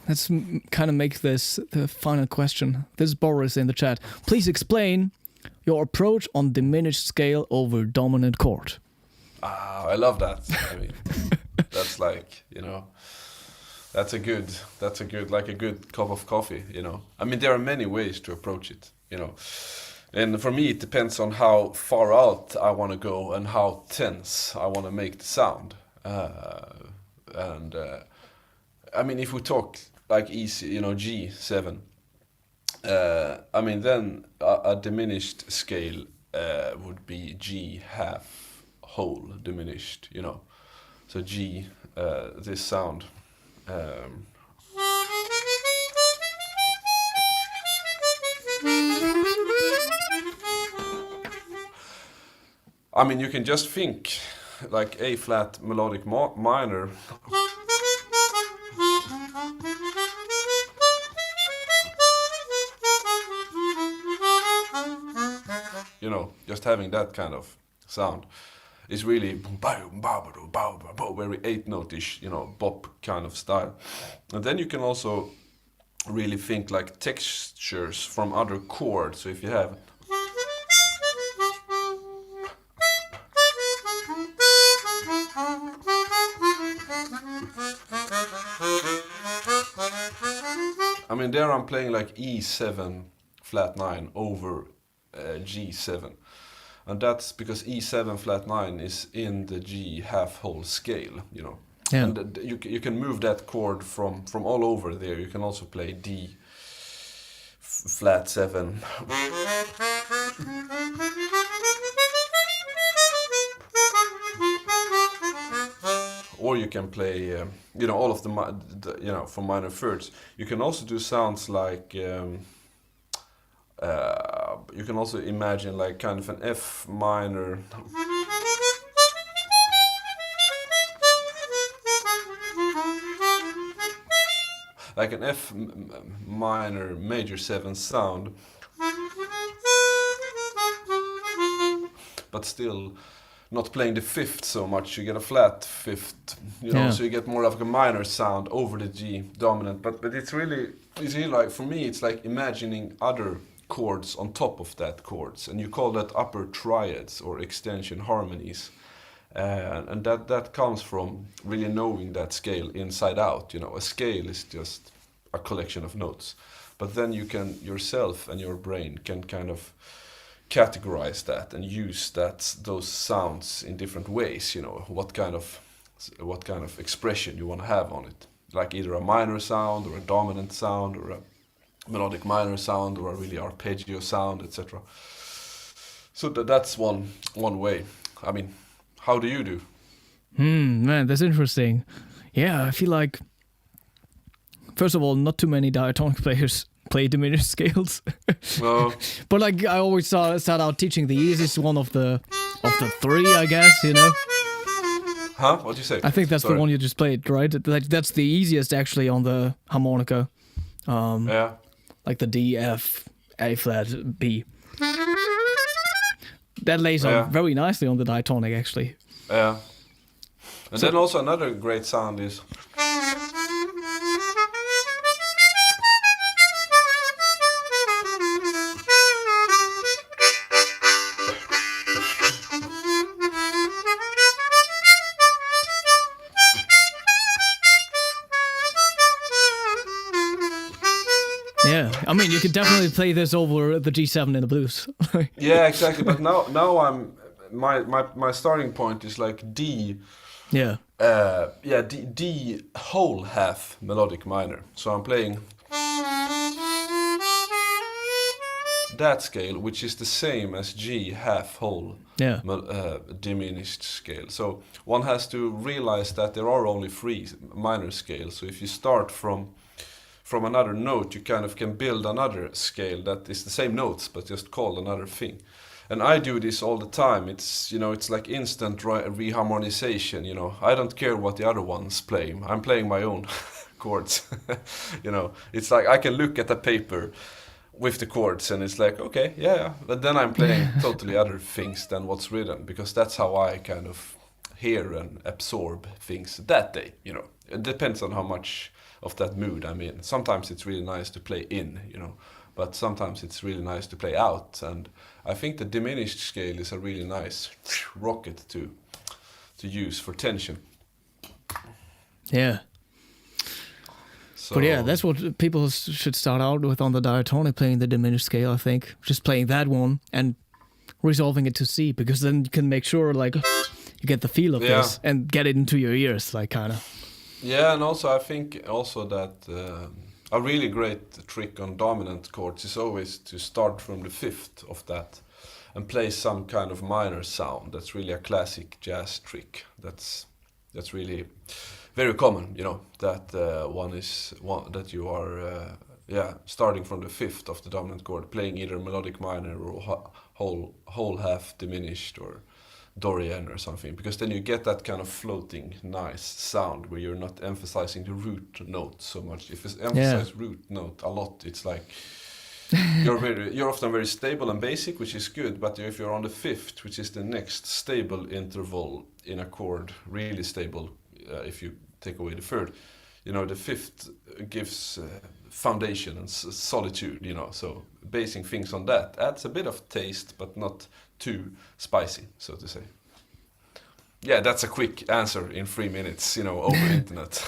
let's kind of make this the final question. This is Boris in the chat. Please explain your approach on diminished scale over dominant chord. I love that. I mean, that's like, you know, that's a good, like a good cup of coffee, you know. I mean, there are many ways to approach it, you know. And for me, it depends on how far out I want to go and how tense I want to make the sound. I mean, if we talk like easy, you know, G7, I mean, then a diminished scale would be G half whole diminished, you know. So G, this sound. I mean, you can just think like A flat melodic minor. You know, just having that kind of sound is really very 8-note-ish, you know, bop kind of style. And then you can also really think like textures from other chords. So if you have I mean, there I'm playing like E7 flat 9 over G7. And that's because E7 flat 9 is in the G half whole scale, you know. Yeah. And you can move that chord from all over there. You can also play D flat 7. Or you can play, you know, all of the you know, from minor thirds. You can also do sounds like, you can also imagine like kind of an F minor. Like an F minor major 7 sound. But still not playing the fifth so much. You get a flat fifth, you know, so you get more of a minor sound over the G dominant. But it's really like, for me, it's like imagining other chords on top of that chords, and you call that upper triads or extension harmonies. And that comes from really knowing that scale inside out. You know, a scale is just a collection of notes, but then you can yourself and your brain can kind of categorize that and use those sounds in different ways. You know, what kind of expression you want to have on it, like either a minor sound or a dominant sound or a melodic minor sound or a really arpeggio sound, etc. So that's one way. I mean, how do you do? Man, that's interesting. Yeah, I feel like, first of all, not too many diatonic players play diminished scales. Well, but like I always start out teaching the easiest one of the three, I guess, you know. Huh? What'd you say? I think that's Sorry. the one you just played, right? Like that's the easiest actually on the harmonica. Yeah. Like the D, F, A flat, B. That lays on very nicely on the diatonic, actually. Yeah. And then also another great sound is. Yeah, I mean, you could definitely play this over the G7 in the blues. Yeah, exactly. But now I'm my starting point is like D. Yeah. D whole half melodic minor. So I'm playing that scale, which is the same as G half whole diminished scale. So one has to realize that there are only 3 minor scales. So if you start from another note, you kind of can build another scale that is the same notes but just called another thing. And I do this all the time. It's it's like instant reharmonization. I don't care what the other ones play. I'm playing my own chords. It's like I can look at the paper with the chords and it's like, okay, yeah. But then I'm playing totally other things than what's written, because that's how I kind of hear and absorb things that day. It depends on how much of that mood I'm in. Sometimes it's really nice to play in, but sometimes it's really nice to play out. And I think the diminished scale is a really nice rocket to use for tension. Yeah. So, but yeah, that's what people should start out with on the diatonic, playing the diminished scale, I think. Just playing that one and resolving it to C, because then you can make sure, like, you get the feel of this and get it into your ears, like, kind of. Yeah, and also I think also that a really great trick on dominant chords is always to start from the 5th of that and play some kind of minor sound. That's really a classic jazz trick. That's really very common, that that you are starting from the 5th of the dominant chord, playing either melodic minor or whole half diminished or Dorian or something, because then you get that kind of floating nice sound where you're not emphasizing the root note so much. If you emphasize root note a lot, it's like you're often very stable and basic, which is good, but if you're on the 5th, which is the next stable interval in a chord, really stable, if you take away the 3rd, the 5th gives foundation and solitude, so basing things on that adds a bit of taste, but not too spicy, so to say. Yeah, that's a quick answer in 3 minutes, over internet.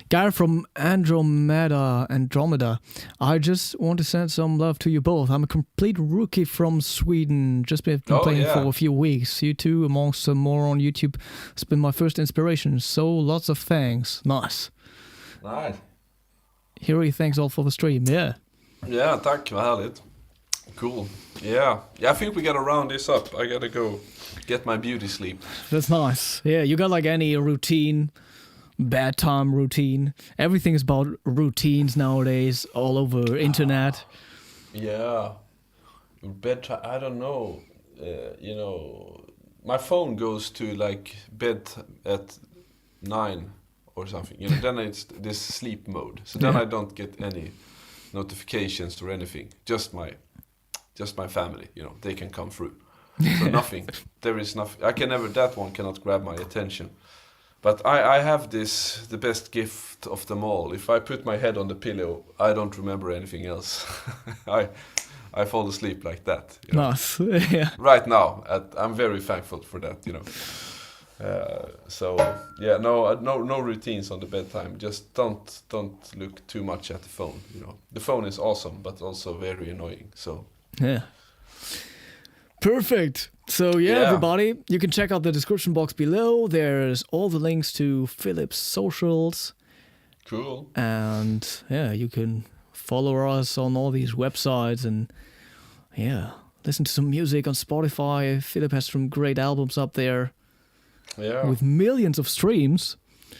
Guy from Andromeda, I just want to send some love to you both. I'm a complete rookie from Sweden, just been playing for a few weeks. You two, amongst some more on YouTube, has been my first inspiration, so lots of thanks. Nice. Here, thanks all for the stream, Yeah, tack, vad härligt. Cool. Yeah, I think we gotta round this up. I gotta go get my beauty sleep. That's nice. Yeah, you got like any routine, bad time routine? Everything is about routines nowadays, all over internet. Yeah, bedtime. I don't know. My phone goes to like bed at 9 or something. Then it's this sleep mode. So then I don't get any notifications or anything. Just my family, they can come through. So nothing. There is nothing. That one cannot grab my attention. But I have the best gift of them all. If I put my head on the pillow, I don't remember anything else. I fall asleep like that. Nice. Yeah. Right now, I'm very thankful for that. No routines on the bedtime. Just don't look too much at the phone. The phone is awesome, but also very annoying. So. Yeah. Perfect. So everybody, you can check out the description box below. There's all the links to Filip's socials. Cool. And you can follow us on all these websites and listen to some music on Spotify. Filip has some great albums up there. Yeah. With millions of streams.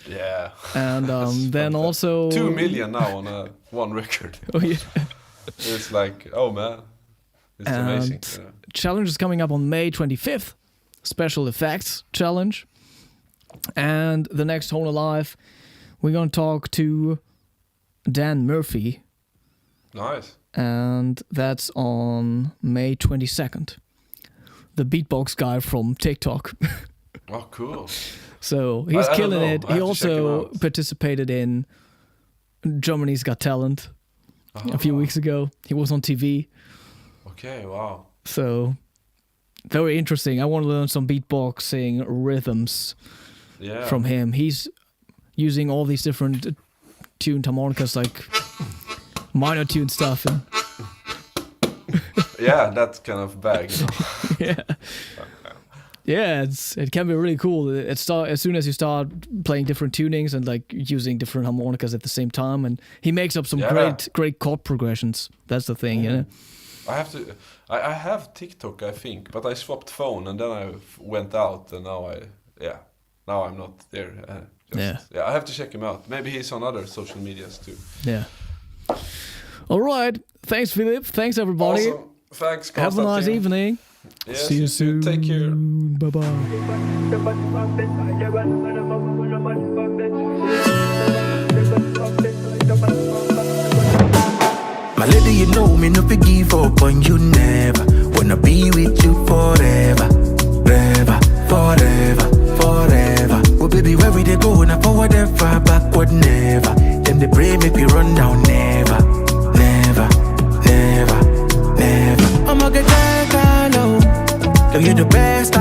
Yeah. And then also 2 million now on one record. Oh yeah. It's like, oh man, it's amazing. Yeah. Challenge is coming up on May 25th. Special effects challenge. And the next Hohner Live, we're gonna talk to Dan Murphy. Nice. And that's on May 22nd. The beatbox guy from TikTok. Oh, cool. So he's killing it. He also also participated in Germany's Got Talent a few weeks ago. He was on TV. Okay, wow. So very interesting. I want to learn some beatboxing rhythms from him. He's using all these different tuned harmonicas, like minor tune stuff. And yeah, that kind of bag. Yeah. Yeah, it can be really cool. As soon as you start playing different tunings and like using different harmonicas at the same time, and he makes up some great chord progressions. That's the thing, you know. I have TikTok, I think, but I swapped phone and then I went out, and now I'm not there. I have to check him out. Maybe he's on other social medias too. Yeah. All right. Thanks, Filip. Thanks, everybody. Awesome. Thanks, Konstantin. Have a nice evening. Yes, see you soon. Take care. Bye-bye. My lady, you know me, no fi give up on you never. Wanna be with you forever, forever, forever, forever. Oh baby, where we they go? Now forward and far, backward never. Them they pray make we run down never, never, never, never. I'ma get that low. Girl, you the best